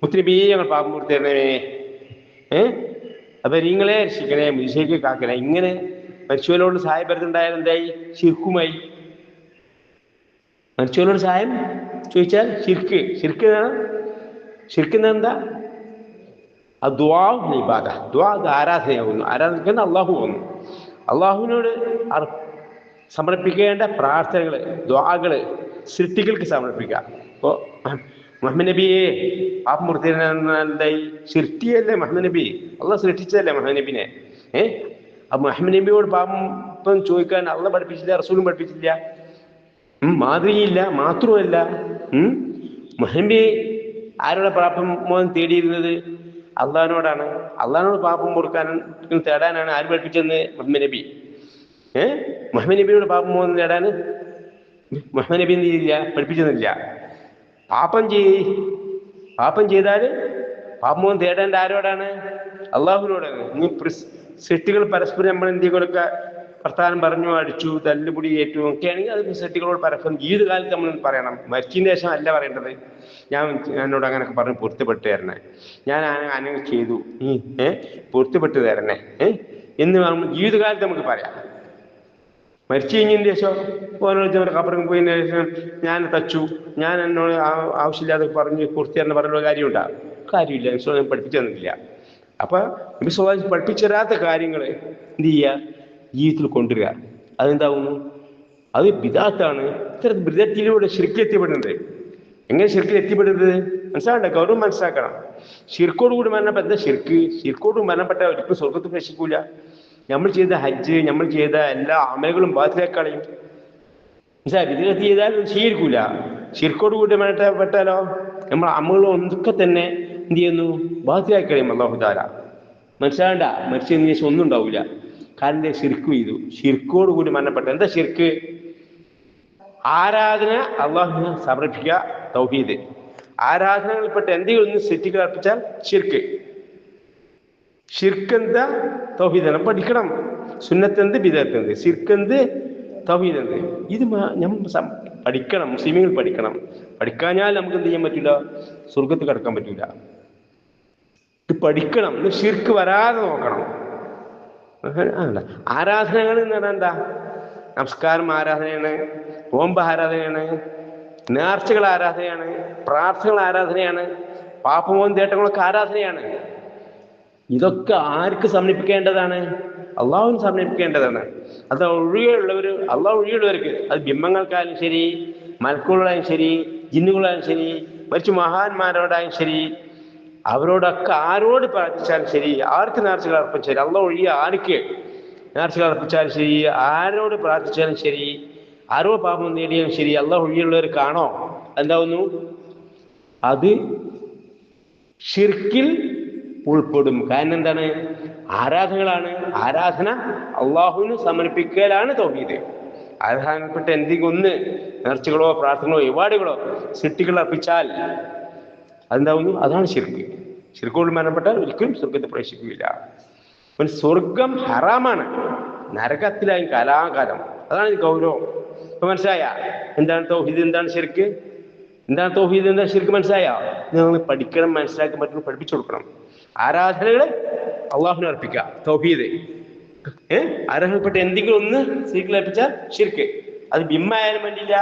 മുത്തനബിയെ ഞങ്ങൾ പാപം പൂർത്തിയാക്കണേ, അപ്പം നിങ്ങളെ രക്ഷിക്കണേ, മുശരിക്ക് കാക്കണേ, ഇങ്ങനെ മരിച്ചവരോട് സഹായപ്പെടുത്തുണ്ടായാൽ എന്തായി? ശിർക്കുമായി. മരിച്ചവരോട് സഹായം ചോദിച്ചാൽ ശിർക്ക് എന്താ? ആ ദുആ ഇബാദ, ദുആ അത് ആരാധനയാവുന്നു. ആരാധിക്കുന്ന അള്ളാഹു ആവുന്നു. അള്ളാഹുവിനോട് സമർപ്പിക്കേണ്ട പ്രാർത്ഥനകൾ, ദുആകൾ സൃഷ്ടികൾക്ക് സമർപ്പിക്കുക. ഇപ്പോൾ മുഹമ്മദ് നബിയെ പാപം പൂർത്തിയായി സൃഷ്ടിയല്ലേ മുഹമ്മദ് നബി, അള്ളാഹ് സൃഷ്ടിച്ചതല്ലേ മുഹമ്മദ് നബിനെ. ആ മുഹമ്മദ് നബിയോട് പാപം ഇപ്പം ചോദിക്കാൻ അള്ളാഹ് പഠിപ്പിച്ചില്ല, റസൂലും പഠിപ്പിച്ചില്ല, മാതൃകയില്ല. മാത്രമല്ല മുഹമ്മദ് നബി ആരോടെ പാപം മോചനം തേടിയിരുന്നത്? അള്ളാഹിനോടാണ്. അള്ളാഹിനോട് പാപം പൊറുക്കാൻ തേടാനാണ് ആര് പഠിപ്പിച്ചെന്ന്? മുഹമ്മദ് നബി. മുഹമ്മദ് നബിയോട് പാപം മോചനം നേടാൻ മുഹമ്മദ് നബി എന്ത് ചെയ്തില്ല? പഠിപ്പിച്ചെന്നില്ല. പാപം ചെയ്താൽ പാപമോചനം തേടേണ്ട ആരോടാണ്? അള്ളാഹുവിനോടാണ്. ഇനി സൃഷ്ടികൾ പരസ്പരം നമ്മൾ എന്തെങ്കിലുമൊക്കെ വർത്താനം പറഞ്ഞു, അടിച്ചു, തല്ലുപൊടി ഏറ്റു ഒക്കെ ആണെങ്കിൽ അത് സൃഷ്ടികളോട് പരസ്പരം ജീവിതകാലത്ത് നമ്മൾ പറയണം. മരിച്ചതിന് ശേഷം അല്ല പറയേണ്ടത്. എന്നോട് അങ്ങനെയൊക്കെ പറഞ്ഞ് പൊരുത്തപ്പെട്ട് തരണേ, ഞാൻ അങ്ങനെ ചെയ്തു, പൊരുത്തപ്പെട്ട് തരണേ എന്ന് നമ്മൾ ജീവിതകാലത്ത് നമുക്ക് പറയാം. മരിച്ചു കഴിഞ്ഞതിന് ശേഷം ഓരോ കബറിൽ പോയതിന് ശേഷം ഞാൻ തച്ചു, ഞാൻ എന്നോട് ആവശ്യമില്ലാതെ പറഞ്ഞ് പൂർത്തിയാണെന്ന് പറഞ്ഞുള്ള കാര്യമില്ല. വിശ്വാസം പഠിപ്പിച്ചു തന്നിട്ടില്ല. അപ്പം വിശ്വാസം പഠിപ്പിച്ചു തരാത്ത കാര്യങ്ങൾ എന്ത് ചെയ്യുക? ജീവിതത്തിൽ കൊണ്ടുവരിക. അതെന്താവുന്നു? അത് ബിദ്അത്താണ്. ഇത്തരം ബിദ്അത്തിലൂടെ ശിർക്ക് എത്തിപ്പെടുന്നത്. എങ്ങനെ ശിർക്കിൽ എത്തിപ്പെടുന്നത് മനസ്സിലാകണ്ട, ഗൗരവം മനസ്സിലാക്കണം. ശിർക്കോട് കൂടി മരണപ്പെട്ട ശിർക്കോട് മരണപ്പെട്ട ഒരിക്കലും സ്വർഗത്തിൽ പ്രവേശിക്കൂല. നമ്മൾ ചെയ്ത ഹജ്ജ്, നമ്മൾ ചെയ്ത എല്ലാ അമലുകളും ബാത്തിലാക്കളയും. മനസ്സിലായി? ബിദ്അത്ത് ചെയ്താൽ സ്വീകരിക്കൂല. ശിർക്കോട് കൂടി മരണപ്പെട്ടാലോ നമ്മൾ അമലുകളും ഒന്നൊക്കെ തന്നെ എന്ത് ചെയ്യുന്നു? ബാത്തിലാക്കളയും അല്ലാഹു തആല. മനസ്സിലാകണ്ട, മരിച്ചതിന് ശേഷം ഒന്നും ഉണ്ടാവില്ല. കാരണം ശിർക്ക് ചെയ്തു. ശിർക്കോട് കൂടി മരണപ്പെട്ട എന്താ ശിർക്ക്? ആരാധന അള്ളാഹുവിനെ സമർപ്പിക്കുക, തൗഹീദ്. ആരാധനകളിൽപ്പെട്ട എന്തെങ്കിലും ഒന്ന് സെറ്റികൾ അർപ്പിച്ചാൽ ഷിർക്ക് എന്താ? തൗഹീദാണ്. പഠിക്കണം. സുന്നത്ത് എന്ത്, ബിദ്അത്ത് എന്ത്, ഷിർക്ക് എന്ത്, തൗഹീദ് എന്ത്, ഇത് നമ്മൾ പഠിക്കണം. മുസ്ലിമീങ്ങൾ പഠിക്കണം. പഠിക്കാഞ്ഞാൽ നമുക്ക് എന്ത് ചെയ്യാൻ പറ്റില്ല? സ്വർഗത്ത് കിടക്കാൻ പറ്റില്ല. ഇത് പഠിക്കണം. ഇത് ഷിർക്ക് വരാതെ നോക്കണം. ആരാധനകൾ എന്ന് പറഞ്ഞാൽ എന്താ? നമസ്കാരം ആരാധനയാണ്, നോമ്പ് ആരാധനയാണ്, നേർച്ചകൾ ആരാധനയാണ്, പ്രാർത്ഥനകൾ ആരാധനയാണ്, പാപമോചന തേട്ടങ്ങളൊക്കെ ആരാധനയാണ്. ഇതൊക്കെ ആർക്ക് സമർപ്പിക്കേണ്ടതാണ്? അള്ളാഹുവിന് സമർപ്പിക്കേണ്ടതാണ്. അത് അള്ളാഹു ഒഴികെയുള്ളവർക്ക്, അത് ബിംബങ്ങൾക്കായാലും ശരി, മലക്കുകളായാലും ശരി, ജിന്നുകളായാലും ശരി, മരിച്ചു മഹാന്മാരോടായാലും ശരി, അവരോടൊക്കെ ആരോട് പ്രാർത്ഥിച്ചാലും ശരി, ആർക്ക് നേർച്ചകൾ അർപ്പിച്ചാലും, അള്ളാഹു ഒഴികെ ആർക്ക് നേർച്ചകൾ അർപ്പിച്ചാലും ശരി, ആരോട് പ്രാർത്ഥിച്ചാലും ശരി, ആരോ പാപം നേടിയാലും ശരി, അള്ളാഹു ഒഴികെയുള്ളവർക്കാണോ എന്താവുന്നു? അത് ഷിർക്കിൽ ഉൾപ്പെടും. കാരണം എന്താണ്? ആരാധനകളാണ്. ആരാധന അള്ളാഹുവിന് സമർപ്പിക്കലാണ് തൗഹീദ്. ആരാധനപ്പെട്ട എന്തെങ്കിലും ഒന്ന് നേർച്ചകളോ പ്രാർത്ഥനകളോ ഇവാടുകളോ സൃഷ്ടികൾ അർപ്പിച്ചാൽ അതെന്താവുന്നു? അതാണ് ശിർക്ക്. ശിർക്കോട് മരണപ്പെട്ടാൽ ഒരിക്കലും സ്വർഗത്തിൽ പ്രവേശിക്കുകയില്ല. സ്വർഗം ഹറാമാണ്, നരകത്തിലായി കലാകാലം. അതാണ് ഗൗരവം. ഇപ്പൊ മനസ്സിലായ എന്താണ് തൗഹീദ്, എന്താണ് ശിർക്ക്, എന്താണ് തൗഹീദ്, എന്താണ് ശിർക്ക്? മനസ്സിലായ? നിങ്ങൾ പഠിക്കണം, മനസ്സിലാക്കാൻ പറ്റുന്ന പഠിപ്പിച്ചു കൊടുക്കണം. ആരാധനകള് അള്ളാഹുവിനെ അർപ്പിക്കുക, തൗഹീദ്. ആരാധനപ്പെട്ട എന്തെങ്കിലും ഒന്ന് ശരിക്കും അർപ്പിച്ചാൽ ശിർക്ക്. അത് ബിംബായാലും വേണ്ടില്ല,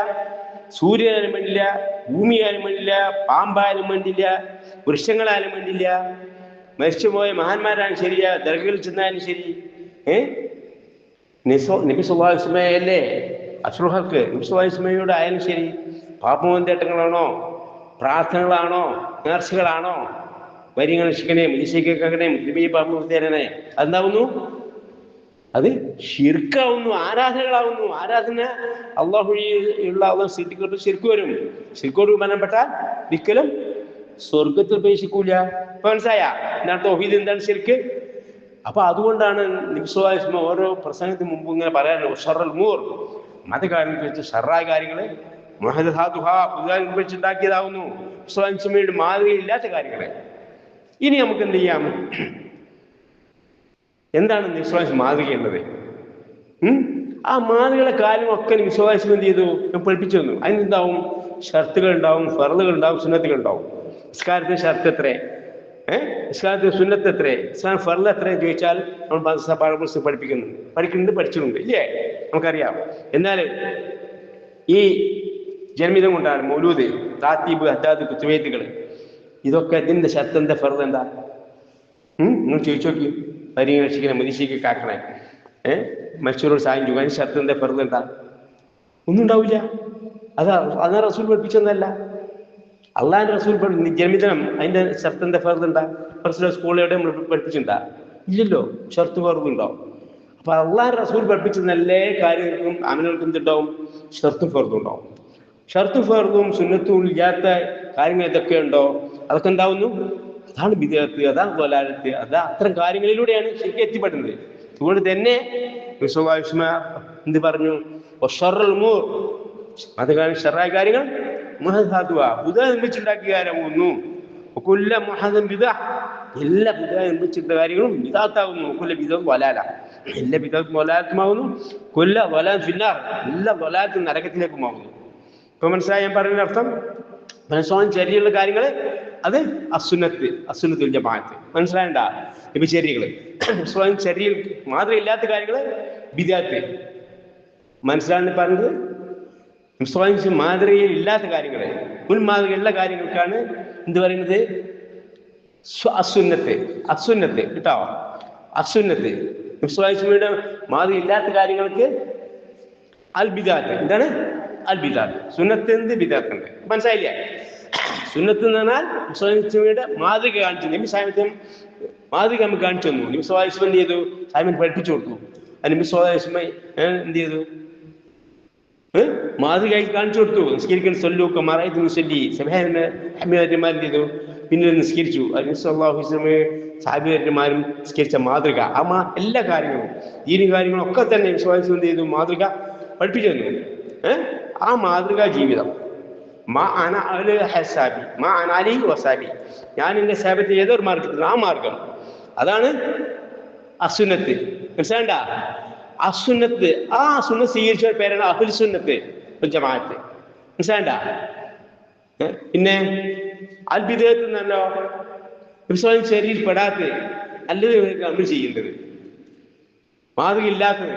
സൂര്യനായാലും വേണ്ടില്ല, ഭൂമിയായാലും വേണ്ടില്ല, പാമ്പായാലും വേണ്ടില്ല, വൃക്ഷങ്ങളായാലും വേണ്ടില്ല, മരിച്ചുപോയ മഹാന്മാരാണ് ശരിയാ, ദർഗയിൽ ചെന്നാലും ശരി. നബി സല്ലല്ലാഹു അലൈഹി വസല്ലമയല്ലേ അഷ്റഫുൽ നബി സല്ലല്ലാഹു അലൈഹി വസല്ലമയോട് ആയാലും ശരി, പാപമോചനങ്ങളാണോ, പ്രാർത്ഥനകളാണോ, നേർച്ചകളാണോ, വരികൾ ശിക്കണേ, മുനിശിക്കണേ, മുസ്ലിമീ പാപം തരണേ, അതെന്താവുന്നു? അത് ശിർക്കാവുന്നു, ആരാധനകളാവുന്നു. ആരാധന അള്ളാഹുള്ള സ്ഥിതിക്കോട്ട് ശിർക്ക് വരും. ശിർക്കോട് ബന്ധപ്പെട്ടാൽ ഒരിക്കലും സ്വർഗത്തിൽ പ്രവേശിക്കൂല. ഇപ്പൊ മനസ്സിലായ എന്താണ് തൗഹീദ്, എന്താണ് ശിർക്ക്? അപ്പൊ അതുകൊണ്ടാണ് നബി സല്ലല്ലാഹു അലൈഹി വസല്ലം ഓരോ പ്രസംഗത്തിന് മുമ്പ് ഇങ്ങനെ പറയാറുണ്ട്, ഷർറുൽ ഉമൂർ, മതകാര്യങ്ങൾ വെച്ച് ഷർറായ കാര്യങ്ങള്, മുഹദസാതുഹാ, പുതുതായി വെച്ചുണ്ടാക്കിയതാവുന്നു, സ്വയംസമയുടെ മാതൃകയില്ലാത്ത കാര്യങ്ങള്. ഇനി നമുക്ക് എന്ത് ചെയ്യാം? എന്താണ് വിശ്വാസം മാതൃക എന്നത്? ആ മാതൃകയുടെ കാര്യങ്ങളൊക്കെ വിശ്വാസം എന്ത് ചെയ്തു? പഠിപ്പിച്ചു തന്നു. അതിനെന്താവും? ഷർത്തുകൾ ഉണ്ടാവും, ഫർളുകൾ ഉണ്ടാവും, സുന്നത്തുകൾ ഉണ്ടാവും. നിസ്കാരത്തിന് ഷർത്ത് എത്രേ, നിസ്കാരത്തിന് സുന്നത്ത് എത്രേ, നിസ്കാരം ഫർള് എത്രയെന്ന് ചോദിച്ചാൽ നമ്മൾ പഠിക്കുന്നുണ്ട്, പഠിച്ചിട്ടുണ്ട്, ഇല്ലേ? നമുക്കറിയാം. എന്നാൽ ഈ ജന്മിതം കൊണ്ടാണ് മൗലൂദ്, താത്തീബ്, ഹദ്ദാദ്, കുത്തുബൈത്തുകൾ, ഇതൊക്കെ ഇതിന്റെ ഷർത്ത് എന്താ, ഫർള് എന്താ? നിങ്ങൾ ചോദിച്ചു നോക്കി. പരിരക്ഷിക്കണേ, മനുഷ്യക്ക് ആക്കണേ, മനുഷ്യരോട് സഹായം ചെയ്യുക, അതിന് ഷർത്ത് എന്താ, ഫർള് എന്താ? ഒന്നും ഉണ്ടാവില്ല. അതാ റസൂൽ പഠിപ്പിച്ചൊന്നല്ല. അള്ളാഹിന്റെ റസൂൽ ജന്മിതനം, അതിന്റെ ഷർത്ത് എന്താ, ഫർള് എന്താ? സ്കൂളിലെവിടെ നമ്മൾ പഠിപ്പിച്ചിട്ടുണ്ടാ? ഇല്ലല്ലോ. ഷർത്ത് ഫർള് ഉണ്ടാവും. അപ്പൊ അള്ളാഹിന്റെ റസൂൽ പഠിപ്പിച്ച നല്ല കാര്യങ്ങൾക്കും അമലുകൾക്കും എന്തുണ്ടാവും? ഷർത്തും ഫർളും ഉണ്ടാവും. ഷർത്തും ഫർളും സുന്നത്തും ഇല്ലാത്ത കാര്യങ്ങൾ എന്തൊക്കെ ഉണ്ടോ അതൊക്കെ എന്താവുന്നു? അതാണ് ബിദ്അത്ത്, അതാണ് ളലാലത്ത്, അതാ അത്തരം കാര്യങ്ങളിലൂടെയാണ് ശരിക്കും എത്തിപ്പെടുന്നത്. അതുകൊണ്ട് തന്നെ എന്ത് പറഞ്ഞു? ഷർറുൽ ഉമൂർ, അതുകാര്യം ഷർറായ കാര്യങ്ങൾ, മുഹദസാതുഹാ, പുതുതായി നിർമ്മിച്ചുണ്ടാക്കിയ കാര്യമാകുന്നു. വകുല്ല മുഹദസൻ ബിദ്അ, എല്ലാ പുതുതായി നിർമ്മിച്ചിട്ട കാര്യങ്ങളും ബിദ്അത്താകുന്നു. വകുല്ല ബിദ്അത്തും ളലാല, എല്ലാ ബിദ്അത്തും ളലാലത്തുമാകുന്നു. കുല്ല ളലാലത്തുൻ ഫിന്നാർ, എല്ലാ ളലാലത്തും നരകത്തിലേക്കുമാകുന്നു. ഇപ്പൊ മനസ്സിലായി ഞാൻ പറയുന്ന അർത്ഥം? മനസ്സോളം ചര്യയുള്ള കാര്യങ്ങള് അത് അസുന്നത്തുൽ ജമാഅത്ത്. മനസ്സിലായണ്ട? ഇപ്പൊ ചര്യകള് ചര്യ മാതൃകയില്ലാത്ത കാര്യങ്ങള് ബിദ്അത്ത്. മനസ്സിലാണെന്ന് പറഞ്ഞത്? മാതൃകയിൽ ഇല്ലാത്ത കാര്യങ്ങള്, മുൻമാതൃകയുള്ള കാര്യങ്ങൾക്കാണ് എന്ത് പറയുന്നത്? അസുന്നത്ത് കേട്ടോ, അസുന്നത്ത്. മുസ്ലിമിയുടെ മാതൃക ഇല്ലാത്ത കാര്യങ്ങൾക്ക് അൽ ബിദ്അത്ത്. എന്താണ് അൽ ബിദ്അത്ത്? സുന്നത്ത് എന്ത്, ബിദ്അത്ത് ഉണ്ട്. മനസ്സിലായില്ലേ? സുന്നത്ത് എന്ന് പറഞ്ഞാൽ മുസ്ലിമിയുടെ മാതൃക കാണിച്ചു. നബി സാഹിബ് മാതൃക നമുക്ക് കാണിച്ചു തന്നു. നബി സല്ലല്ലാഹു അലൈഹി വസല്ലം എന്ത് ചെയ്തു? സാഹിബിന് പഠിപ്പിച്ചു കൊടുത്തു. നബി സല്ലല്ലാഹു അലൈഹി വസല്ലം എന്ത് ചെയ്തു? മാതൃകയായി കാണിച്ചു കൊടുത്തു. നിസ്കരിക്കാൻ സല്ലൂക്ക മറൈതു മുസല്ലി, സഹാബിമാർ എന്ത് ചെയ്തു? പിന്നീട് നിസ്കരിച്ചു. നബി സല്ലല്ലാഹു അലൈഹി വസല്ലം സഹാബിമാരും നിസ്കരിച്ച മാതൃക, എല്ലാ കാര്യങ്ങളും, ദീനി കാര്യങ്ങളും ഒക്കെ തന്നെ നബി സല്ലല്ലാഹു അലൈഹി വസല്ലം എന്ത് ചെയ്തു? മാതൃക പഠിപ്പിച്ചു തന്നു. ആ മാതൃകാ ജീവിതം, ഞാൻ എന്റെ സേബത്ത് ഏതൊരു മാർഗത്തിൽ, ആ മാർഗം, അതാണ് അസുന്നത്ത്. മനസ്സിലാണ്ട? അസുന്നത്ത്, ആ സുന്നത്ത് സ്വീകരിച്ച പേരാണ് അഹ്ലുൽ സുന്നത്ത് വൽ ജമാഅത്ത്. മനസ്സിലാണ്ട? പിന്നെ അൽ ബിദ്അത്ത് എന്നല്ലോ ശരീരം പെടാത്ത നല്ലത് നമ്മൾ ചെയ്യേണ്ടത്, മാതൃകയില്ലാത്തത്.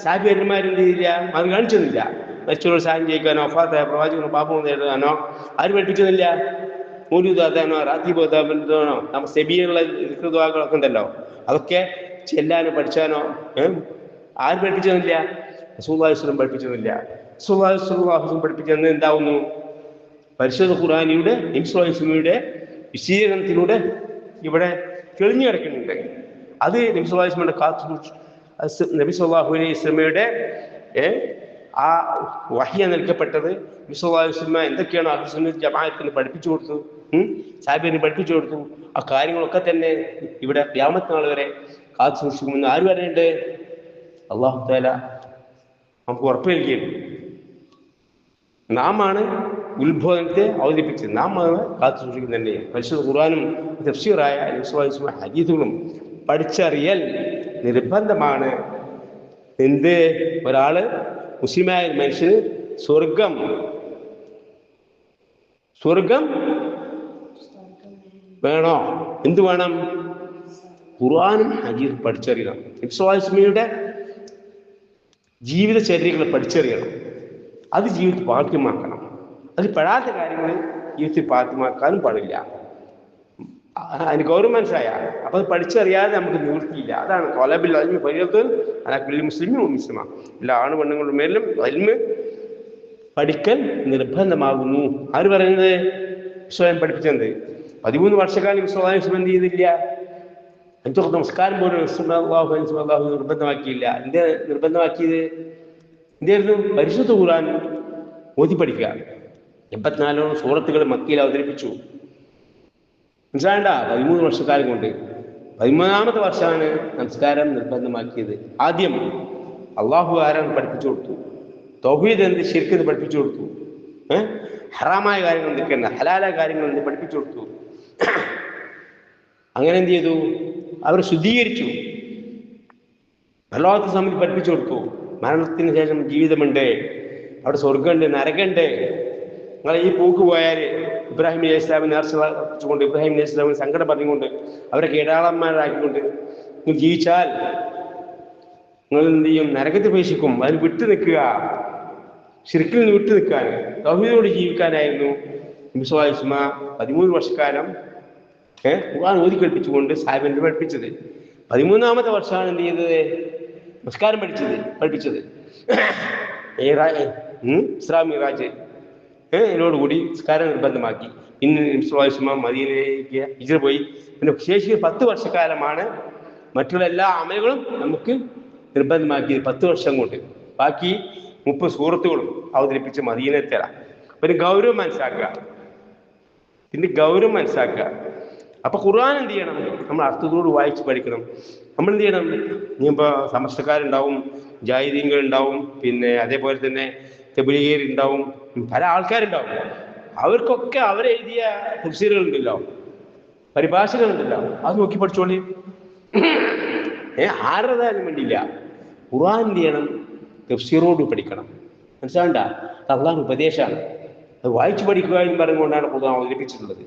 സാഹിബന്മാരെന്ത് ചെയ്യില്ല? മാതൃക കാണിച്ചൊന്നുമില്ല. മരിച്ചവരോട് സഹായം ചെയ്യിക്കാനോ, വഫാത്തായ പ്രവാചകനോ പാപം നേടാനോ ആരും പഠിപ്പിച്ചതില്ല. മൗലൂദാനോ, റാത്തീബാനോ, നമ്മ സെബിയുള്ള ദുആകളൊക്കെ ഉണ്ടല്ലോ, അതൊക്കെ ചെല്ലാനോ പഠിച്ചാനോ ആരും പഠിപ്പിച്ചതില്ല. റസൂലുള്ളാഹി സ്വല്ലല്ലാഹു അലൈഹി വസല്ലം പഠിപ്പിച്ചതില്ല. റസൂലുള്ളാഹി സ്വല്ലല്ലാഹു അലൈഹി വസല്ലം പഠിപ്പിച്ചത് എന്താവുന്നു? പരിശുദ്ധ ഖുർആനിയുടെ നബി സല്ലല്ലാഹു അലൈഹി വസല്ലമയുടെ വിശദീകരണത്തിലൂടെ ഇവിടെ തെളിഞ്ഞു കിടക്കുന്നുണ്ട്. അത് നബി സല്ലല്ലാഹു അലൈഹി വസല്ലമയുടെ നബി സല്ലല്ലാഹു അലൈഹി വസല്ലമയുടെ ആ വഹ്യ നൽകപ്പെട്ടത് നബി സല്ലല്ലാഹു അലൈഹി വസല്ലം എന്തൊക്കെയാണ് അഹ്ലുസ് സുന്നത്ത് ജമാഅത്തിന് പഠിപ്പിച്ചു കൊടുത്തു, സാഹിബിന് പഠിപ്പിച്ചു കൊടുത്തു. ആ കാര്യങ്ങളൊക്കെ തന്നെ ഇവിടെ ഖിയാമത്ത് നാൾ വരെ കാത്തു സൂക്ഷിക്കുമെന്ന് ആര് പറയുന്നുണ്ട്? അല്ലാഹു തആല നമുക്ക് ഉറപ്പ് നൽകിയിട്ടുണ്ട്. നാമാണ് ഉത്ബോധനത്തെ അവതരിപ്പിച്ച് നാം കാത്തു സൂക്ഷിക്കുന്നുണ്ട്. പരിശുദ്ധ ഖുർആനും തഫ്സീറായ ഹദീസുകളും പഠിച്ചറിയൽ നിർബന്ധമാണ്. എന്ത് ഒരാള് മുസ്ലിമായ മനുഷ്യന് സ്വർഗം വേണോ? എന്ത് വേണം? ഖുർആനും ഹദീസും പഠിച്ചറിയണം. നബി സല്ലല്ലാഹു അലൈഹി വസല്ലമയുടെ ജീവിതചര്യകൾ പഠിച്ചറിയണം. അത് ജീവിതത്തിൽ പാഠ്യമാക്കണം. അതിൽ പെടാത്ത കാര്യങ്ങൾ ജീവിതത്തിൽ പാഠ്യമാക്കാനും പാടില്ല. അതിന് ഗൗരവമനസ്സായ അപ്പൊ അത് പഠിച്ചറിയാതെ നമുക്ക് നിവൃത്തിയില്ല. അതാണ് തൊലബിൽ അൽമി ഫരീദത്തുൻ അലാ കുല്ലി മുസ്ലിമിൻ വ മുസ്ലിമ. എല്ലാ ആണുപെണ്ണുങ്ങളുടെ മേലും ഇൽമ് പഠിക്കൽ നിർബന്ധമാകുന്നു. ആര് പറയുന്നത്? സ്വയം പഠിപ്പിച്ചത്. 13 വർഷക്കാലം എന്ത് ചെയ്തില്ല? 5 വക്ത് നമസ്കാരം പോലും അല്ലാഹു നിർബന്ധമാക്കിയില്ല. എന്ത് നിർബന്ധമാക്കിയത്? എന്തായിരുന്നു? പരിശുദ്ധ ഖുർആൻ ഓതി പഠിക്കുക. 84 സൂറത്തുകൾ മക്കയിൽ അവതരിപ്പിച്ചു. മനസ്സിലാണ്ട? 13 വർഷക്കാലം കൊണ്ട് 13ാമത്തെ വർഷമാണ് നമസ്കാരം നിർബന്ധമാക്കിയത്. ആദ്യം അള്ളാഹു ആരാണ് പഠിപ്പിച്ചു കൊടുത്തു. തൗഹീദ് എന്ത്, ശിർക്ക് എന്ന് പഠിപ്പിച്ചു കൊടുത്തു. ഹറാമായ കാര്യങ്ങൾ എന്തൊക്കെയാണ്, ഹലാലായ കാര്യങ്ങൾ എന്ത് പഠിപ്പിച്ചു കൊടുത്തു. അങ്ങനെ എന്ത് ചെയ്തു? അവർ ശുദ്ധീകരിച്ചു. അല്ലാഹുവിനെ സംബന്ധിച്ച് പഠിപ്പിച്ചു കൊടുത്തു. മരണത്തിന് ശേഷം ജീവിതമുണ്ട്, അവിടെ സ്വർഗമുണ്ട്, നരകമുണ്ട്. നിങ്ങൾ ഈ പോക്ക് പോയാൽ ഇബ്രാഹിം അലൈഹി ഇസ്ലാമിനെ നേർച്ചുകൊണ്ട് ഇബ്രാഹിം അലൈഹി ഇസ്ലാമിന് സങ്കടം പറഞ്ഞുകൊണ്ട് അവരെ കേടാളന്മാരാക്കിക്കൊണ്ട് നിങ്ങൾ ജീവിച്ചാൽ നിങ്ങൾ എന്ത് ചെയ്യും? നരകത്തിൽ പ്രവേശിക്കും. അതിന് വിട്ടു നിൽക്കുക, ശിർക്കിൽ നിന്ന് വിട്ടു നിൽക്കാൻ, തൗഹീദോട് ജീവിക്കാനായിരുന്നു നബി സല്ലല്ലാഹു അലൈഹി വസല്ലം 13 വർഷക്കാലം ഖുർആൻ ഓതി കേൾപ്പിച്ചുകൊണ്ട് സാഹിബിനെ പഠിപ്പിച്ചത്. 13ാമത്തെ വർഷമാണ് എന്ത് ചെയ്തത്? നമസ്കാരം പഠിപ്പിച്ചത്. ഇസ്രാ മിഅ്റാജ് ഇതിനോടുകൂടി നിസ്കാരം നിർബന്ധമാക്കി. ഇന്ന് നബി സല്ലല്ലാഹു അലൈഹി വസല്ലം മദീനയിലേക്ക് ഹിജ്റ പോയി. പിന്നെ ശേഷി 10 വർഷക്കാലമാണ് മറ്റുള്ള എല്ലാ അമലുകളും നമുക്ക് നിർബന്ധമാക്കിയത്. 10 വർഷം കൊണ്ട് ബാക്കി 30 സൂറത്തുകളും അവതരിപ്പിച്ച് മദീനത്തിലാണ്. പിന്നെ ഗൗരവം മനസ്സിലാക്കുക. അപ്പൊ ഖുർആൻ എന്ത് ചെയ്യണം? നമ്മൾ അർത്ഥത്തോട് വായിച്ച് പഠിക്കണം. നമ്മൾ എന്ത് ചെയ്യണം? ഇനിയിപ്പോൾ സമസ്തക്കാരുണ്ടാവും, ജാഹിദീങ്ങളുണ്ടാവും, പിന്നെ അതേപോലെ തന്നെ തബ്ലീഗീങ്ങളുണ്ടാവും, പല ആൾക്കാരുണ്ടാവും. അവർക്കൊക്കെ അവരെഴുതിയ തഫ്സീറുകളുണ്ടല്ലോ, പരിഭാഷകളുണ്ടല്ലോ, അത് നോക്കി പഠിച്ചോളി. ആരുടേതായാലും വേണ്ടിയില്ല, ഖുർആൻ എന്ത് ചെയ്യണം? തഫ്സീറോട് പഠിക്കണം. മനസ്സിലാവണ്ട? അള്ളാഹുവിന്റെ ഉപദേശമാണ്. അത് വായിച്ചു പഠിക്കുക എന്ന് പറഞ്ഞുകൊണ്ടാണ് ഖുർആൻ അവതരിപ്പിച്ചിട്ടുള്ളത്.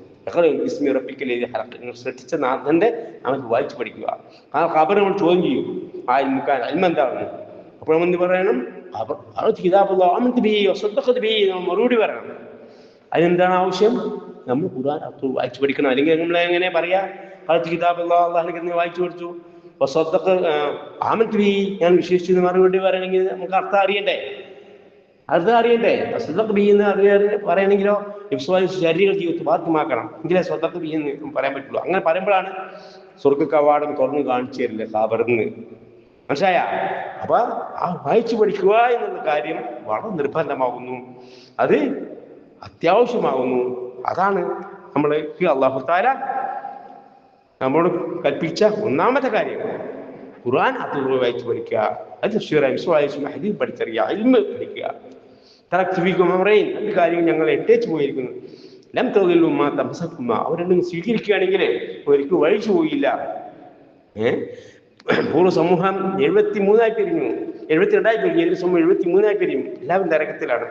ശ്രദ്ധിച്ച നാഥന്റെ നമുക്ക് വായിച്ചു പഠിക്കുക. ആ ഖബർ നമ്മൾ ചോദ്യം ചെയ്യും, ആ അൽമെന്താണെന്ന്. അപ്പോൾ നമ്മൾ എന്ത് പറയണം? മറുപടി പറയണം. അതിനെന്താണ് ആവശ്യം? നമ്മൾ ഖുർആൻ വായിച്ചു പഠിക്കണം. അല്ലെങ്കിൽ നമ്മൾ എങ്ങനെ പറയാ? അള്ളാഹുവിനെ വായിച്ചു പഠിച്ചു, ഞാൻ വിശ്വസിച്ചു മറുപടി പറയണമെങ്കിൽ നമുക്ക് അർത്ഥം അറിയണ്ടേ? പറയണമെങ്കിലോ ശരീരം ജീവിതത്തിൽ ബാധ്യമാക്കണം. എങ്കിലേ സ്വതന്ത്ര ബി എന്ന് പറയാൻ പറ്റുള്ളൂ. അങ്ങനെ പറയുമ്പോഴാണ് സ്വർഗ കവാടം തുറന്ന് കാണിച്ചു തരില്ല ഖബറിന്ന്. മനസ്സിലായ? അപ്പൊ ആ വായിച്ചു പഠിക്കുക എന്നുള്ള കാര്യം വളരെ നിർബന്ധമാകുന്നു, അത് അത്യാവശ്യമാകുന്നു. അതാണ് നമ്മൾക്ക് അല്ലാഹു തആല നമ്മളോട് കൽപ്പിച്ച ഒന്നാമത്തെ കാര്യം. ഖുർആൻ അത് വായിച്ചു പഠിക്കുക, അത് ഹദീസ് പഠിച്ചറിയുക, ഇൽമ് പഠിക്കുക. രണ്ട് കാര്യങ്ങൾ ഞങ്ങൾ എട്ടേച്ച് പോയിരിക്കുന്നു. ലം തദില്ലു മാ തമസകുമ, അവരെല്ലാം സ്വീകരിക്കുകയാണെങ്കിൽ ഒരിക്കലും വഴിച്ചു പോയില്ല. പൂർവ്വ സമൂഹം 73 പിരിഞ്ഞു, 72 പിരിഞ്ഞു, സമൂഹം 73 പിരിയും. എല്ലാവരും നരകത്തിലാണ്.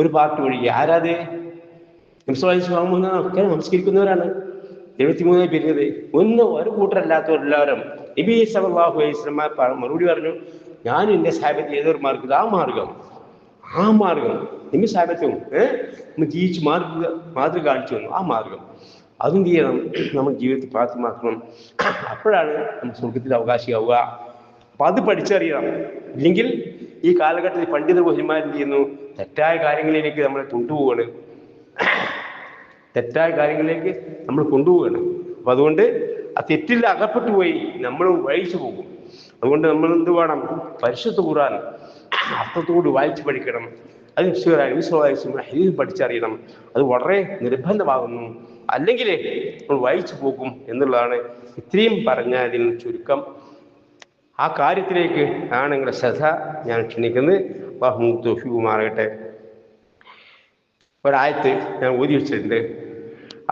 ഒരു പാർട്ടി ഒഴികെ. ആരാത്? ഒക്കെ നമസ്കരിക്കുന്നവരാണ് 73 പിരിഞ്ഞത്. ഒരു കൂട്ടരല്ലാത്തവരെല്ലാവരും നബി സല്ലല്ലാഹു അലൈഹി വസല്ലം മറുപടി പറഞ്ഞു, ഞാനും എൻ്റെ സാഹിബത്ത് ഏതൊരു മാർഗം, ആ മാർഗം നബി സാഹിബത്തും ജീവിച്ച് മാതൃക കാണിച്ചു വന്നു. ആ മാർഗം അതെന്ത് ചെയ്യണം? നമ്മൾ ജീവിതത്തിൽ പ്രാപ്തമാക്കണം. അപ്പോഴാണ് നമ്മൾ സ്വർഗത്തിൽ അവകാശിയാവുക. അപ്പൊ അത് പഠിച്ചറിയണം. ഇല്ലെങ്കിൽ ഈ കാലഘട്ടത്തിൽ പണ്ഡിത ബഹുമാരെന്ത് ചെയ്യുന്നു? തെറ്റായ കാര്യങ്ങളിലേക്ക് നമ്മളെ കൊണ്ടുപോവാണ്. അപ്പൊ അതുകൊണ്ട് ആ തെറ്റിൽ അകപ്പെട്ടു പോയി നമ്മൾ വഴിച്ചു പോകും. അതുകൊണ്ട് നമ്മൾ എന്ത് വേണം? പരിശുദ്ധ ഖുർആൻ അർത്ഥത്തോട് വായിച്ചു പഠിക്കണം. അത് പഠിച്ചറിയണം. അത് വളരെ നിർബന്ധമാകുന്നു. അല്ലെങ്കിൽ നമ്മൾ വായിച്ചു പോകും എന്നുള്ളതാണ് ഇത്രയും പറഞ്ഞതിന് ചുരുക്കം. ആ കാര്യത്തിലേക്ക് ആണ് നിങ്ങളുടെ ശ്രദ്ധ ഞാൻ ക്ഷണിക്കുന്നത്. അല്ലാഹു തൗഫീഖ് മാറട്ടെ. ഒരായത്ത് ഞാൻ ഊതി വെച്ചിട്ടുണ്ട്.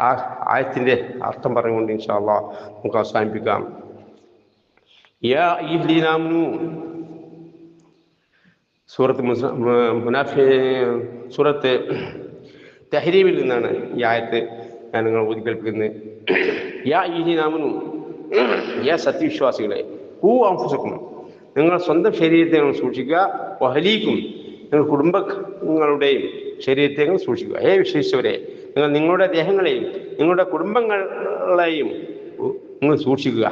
ആ ആയത്തിൻ്റെ അർത്ഥം പറഞ്ഞുകൊണ്ട് ഇൻഷാ അല്ലാഹ് നമുക്ക് അവസാനിപ്പിക്കാം. യാ അയ്യുഹല്ലദീന ആമനൂ, സൂറത്ത് തഹ്രീമിൽ നിന്നാണ് ഈ ആയത്ത് ഞാൻ നിങ്ങൾ ഊതി കേൾപ്പിക്കുന്നത്. യാ അയ്യുഹല്ലദീന ആമനൂ, യാ സത്യവിശ്വാസികളെ, അൻഫുസക്കും, നിങ്ങൾ സ്വന്തം ശരീരത്തെ സൂക്ഷിക്കുക, വഅഹ്ലീക്കും, നിങ്ങൾ കുടുംബങ്ങളുടെയും ശരീരത്തെ സൂക്ഷിക്കുക. വിശ്വസിച്ചവരെ, നിങ്ങൾ നിങ്ങളുടെ ദേഹങ്ങളെയും നിങ്ങളുടെ കുടുംബങ്ങളെയും നിങ്ങൾ സൂക്ഷിക്കുക.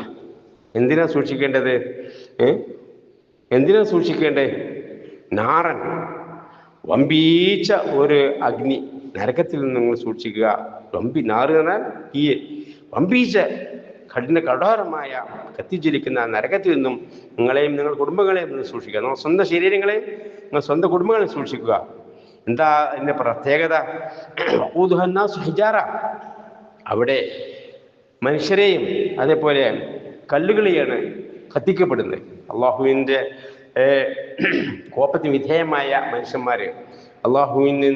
എന്തിനാ സൂക്ഷിക്കേണ്ടത്? എന്തിനാ സൂക്ഷിക്കേണ്ടത്? നാറൻ, വമ്പീച്ച ഒരു അഗ്നി, നരകത്തിൽ നിന്ന് നിങ്ങൾ സൂക്ഷിക്കുക. നാറ് എന്നാൽ ഈ വമ്പീച്ച കഠോരമായ കത്തിജ്വലിക്കുന്ന നരകത്തിൽ നിന്നും നിങ്ങളെയും നിങ്ങളുടെ കുടുംബങ്ങളെയും നിങ്ങൾ സൂക്ഷിക്കുക. നിങ്ങൾ സ്വന്തം ശരീരങ്ങളെയും നിങ്ങൾ സ്വന്തം കുടുംബങ്ങളെയും സൂക്ഷിക്കുക. എന്താ അതിൻ്റെ പ്രത്യേകത? ഹിജാറ, അവിടെ മനുഷ്യരെയും അതേപോലെ കല്ലുകളെയാണ് കത്തിക്കപ്പെടുന്നത്. അള്ളാഹുവിൻ്റെ കോപത്തിന് വിധേയമായ മനുഷ്യന്മാർ അള്ളാഹുവിന്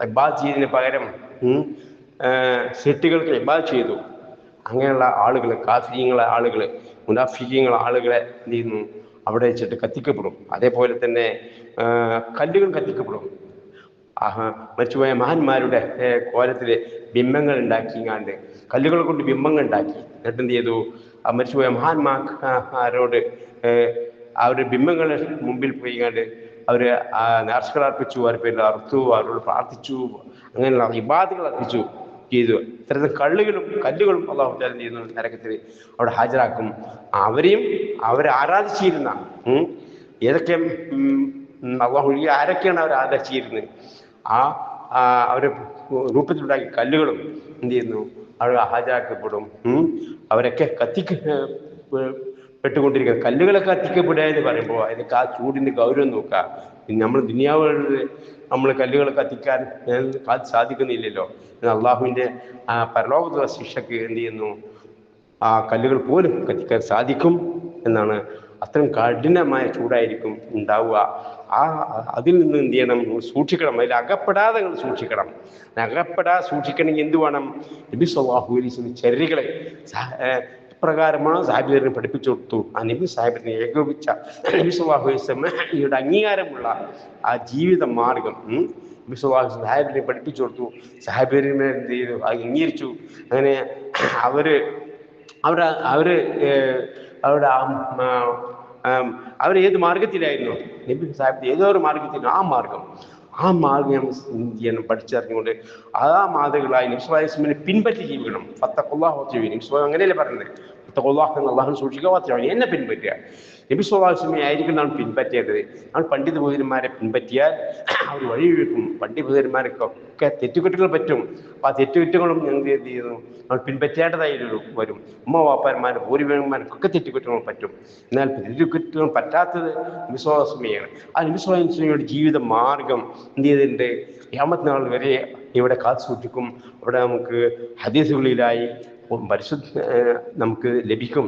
ഇബാദത്ത് ചെയ്തതിന് പകരം സെറ്റുകൾക്ക് ഇബാദത്ത് ചെയ്തു. അങ്ങനെയുള്ള ആളുകൾ, കാഫിര്യങ്ങളെ ആളുകൾ, മുനാഫിക്കീങ്ങളെ ആളുകളെ എന്ത് ചെയ്യുന്നു? അവിടെ വെച്ചിട്ട് കത്തിക്കപ്പെടും. അതേപോലെ തന്നെ കല്ലുകൾ കത്തിക്കപ്പെടും. മരിച്ചുപോയ മഹാന്മാരുടെ കോലത്തിൽ ബിംബങ്ങൾ ഉണ്ടാക്കിങ്ങാണ്ട്, കല്ലുകൾ കൊണ്ട് ബിംബങ്ങൾ ഉണ്ടാക്കി, എന്നിട്ട് എന്ത് ചെയ്തു? ആ മരിച്ചുപോയ മഹാന്മാരോട് അവരുടെ ബിംബങ്ങളുടെ മുമ്പിൽ പോയിങ്ങാണ്ട് അവർ നേർച്ചകൾ അർപ്പിച്ചു, അവരുടെ പേരിൽ അറുത്തു, അവരോട് പ്രാർത്ഥിച്ചു, അങ്ങനെയുള്ള ഇബാദത്തുകൾ അർപ്പിച്ചു ചെയ്തു. ഇത്തരത്തിൽ കല്ലുകളും അള്ളാഹു തആല എന്ത് ചെയ്യുന്നു? നരകത്തിൽ അവിടെ ഹാജരാക്കും. അവരെ ആരാധിച്ചിരുന്ന ഏതൊക്കെ അള്ളാഹു ആരൊക്കെയാണ് അവർ ആരാധിച്ചിരുന്നത്, അവരെ രൂപത്തിലുണ്ടാക്കിയ കല്ലുകളും എന്ത് ചെയ്യുന്നു? അവർ ഹാജരാക്കപ്പെടും. അവരൊക്കെ പെട്ടുകൊണ്ടിരിക്കുന്നത്. കല്ലുകളൊക്കെ കത്തിക്കപ്പെടുക എന്ന് പറയുമ്പോൾ അതിനൊക്കെ ആ ചൂടിൻ്റെ ഗൗരവം നോക്കുക. നമ്മൾ ദുനിയാവുകളിൽ നമ്മൾ കല്ലുകൾ കത്തിക്കാൻ സാധിക്കുന്നില്ലല്ലോ. അള്ളാഹുവിൻ്റെ പരലോകത്തുള്ള ശിക്ഷയ്ക്ക് എന്ത് ചെയ്യുന്നു? ആ കല്ലുകൾ പോലും കത്തിക്കാൻ സാധിക്കും എന്നാണ്. അത്രയും കഠിനമായ ചൂടായിരിക്കും ഉണ്ടാവുക. അതിൽ നിന്ന് എന്ത് ചെയ്യണം? സൂക്ഷിക്കണം. അതിൽ അകപ്പെടാതെ നിങ്ങൾ സൂക്ഷിക്കണം. സൂക്ഷിക്കണമെങ്കിൽ എന്ത് വേണം? നബി സല്ലല്ലാഹു അലൈഹി വസല്ലം ചര്യകളെ പ്രകാരമാണ് സാഹിബിനെ പഠിപ്പിച്ചു കൊടുത്തു. ആ നബി സാഹിബിനെ ഏകോപിച്ച നബി സല്ലല്ലാഹു അലൈഹി വസല്ലം അംഗീകാരമുള്ള ആ ജീവിത മാർഗം നബി സല്ലല്ലാഹു അലൈഹി വസല്ലം സാഹിബിനെ പഠിപ്പിച്ചു കൊടുത്തു. സാഹിബിനെ എന്ത് ചെയ്തു? അംഗീകരിച്ചു. അങ്ങനെ അവർ ഏത് മാർഗത്തിലായിരുന്നു? നബി സാഹിബ് ഏതോ ഒരു മാർഗത്തിൽ, ആ മാർഗം എന്ത് ചെയ്യണം? പഠിച്ചറിഞ്ഞുകൊണ്ട് ആ മാതൃകളായി നബി സല്ലല്ലാഹു അലൈഹി വസല്ലമിനെ പിൻപറ്റി ജീവിക്കണം. ഫത്തഖുല്ലാഹ വഅതിഉനി, നബി സല്ലല്ലാഹു അങ്ങനെയല്ലേ പറയുന്നത്? ഫത്തഖുല്ലാഹ, അല്ലാഹുവിനെ സൂക്ഷിക്കുക, വഅതിഉനി, എന്നെ പിൻപറ്റുക. നബി സല്ലല്ലാഹു അലൈഹി വസല്ലമയെ ആയിരിക്കും നാം പിൻപറ്റേണ്ടത്. നമ്മൾ പണ്ഡിത പുരോഹിതന്മാരെ പിൻപറ്റിയാൽ അവർ വഴിവെക്കും. പണ്ഡിതന്മാർക്കൊക്കെ തെറ്റുകുറ്റങ്ങൾ പറ്റും. അപ്പോൾ ആ തെറ്റുകുറ്റങ്ങളും ഞങ്ങൾ എന്ത് ചെയ്യുന്നു? നമ്മൾ പിൻപറ്റേണ്ടതായി വരും. ഉമ്മ വാപ്പാന്മാർ, ഭൂരിഭാഗന്മാർക്കൊക്കെ തെറ്റുകുറ്റങ്ങൾ പറ്റും. എന്നാൽ തെറ്റുകുറ്റങ്ങൾ പറ്റാത്തത് നബി സല്ലല്ലാഹു അലൈഹി വസല്ലമയാണ്. ആ നബി സല്ലല്ലാഹു അലൈഹി വസല്ലമയുടെ ജീവിത മാർഗം എന്ത് ചെയ്തിട്ടുണ്ട്? ഖിയാമത്ത് നാൾ വരെ ഇവിടെ കാത്തു സൂക്ഷിക്കും. അവിടെ നമുക്ക് ഹദീസുകളിലായി നമുക്ക് ലഭിക്കും.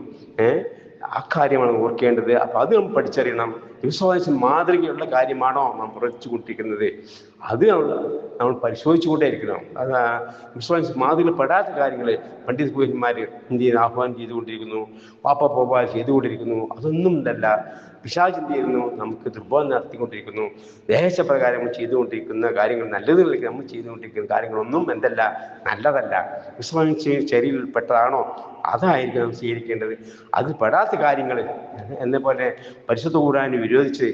ആ കാര്യമാണ് ഓർക്കേണ്ടത്. അപ്പം അത് നമ്മൾ പഠിച്ചറിയണം. വിശ്വാസം മാതൃകയുള്ള കാര്യമാണോ നാം പ്രവർത്തിച്ചു കൊണ്ടിരിക്കുന്നത്? അത് നമ്മൾ പരിശോധിച്ചുകൊണ്ടേയിരിക്കണം. അത് വിശ്വാസം മാതൃകപ്പെടാത്ത കാര്യങ്ങൾ പണ്ഡിത പുരോഹിതന്മാർ എന്ത് ചെയ്യുന്നു? ആഹ്വാനം ചെയ്തുകൊണ്ടിരിക്കുന്നു, പോവാ ചെയ്തുകൊണ്ടിരിക്കുന്നു. അതൊന്നും ഇതല്ല. പിശാച് എന്ത് ചെയ്യുന്നു? നമുക്ക് ദുർബോധം നടത്തിക്കൊണ്ടിരിക്കുന്നു. ദേശപ്രകാരം നമ്മൾ ചെയ്തുകൊണ്ടിരിക്കുന്ന കാര്യങ്ങൾ നല്ലതിലേക്ക് നമ്മൾ ചെയ്തുകൊണ്ടിരിക്കുന്ന കാര്യങ്ങളൊന്നും നല്ലതല്ല. വിശ്വാസം ശരീരത്തിൽപ്പെട്ടതാണോ അതായിരിക്കും നാം സ്വീകരിക്കേണ്ടത്. അത് പെടാത്ത കാര്യങ്ങൾ എന്നപോലെ പരിശുദ്ധ ഖുർആനെ വിരോധിച്ച്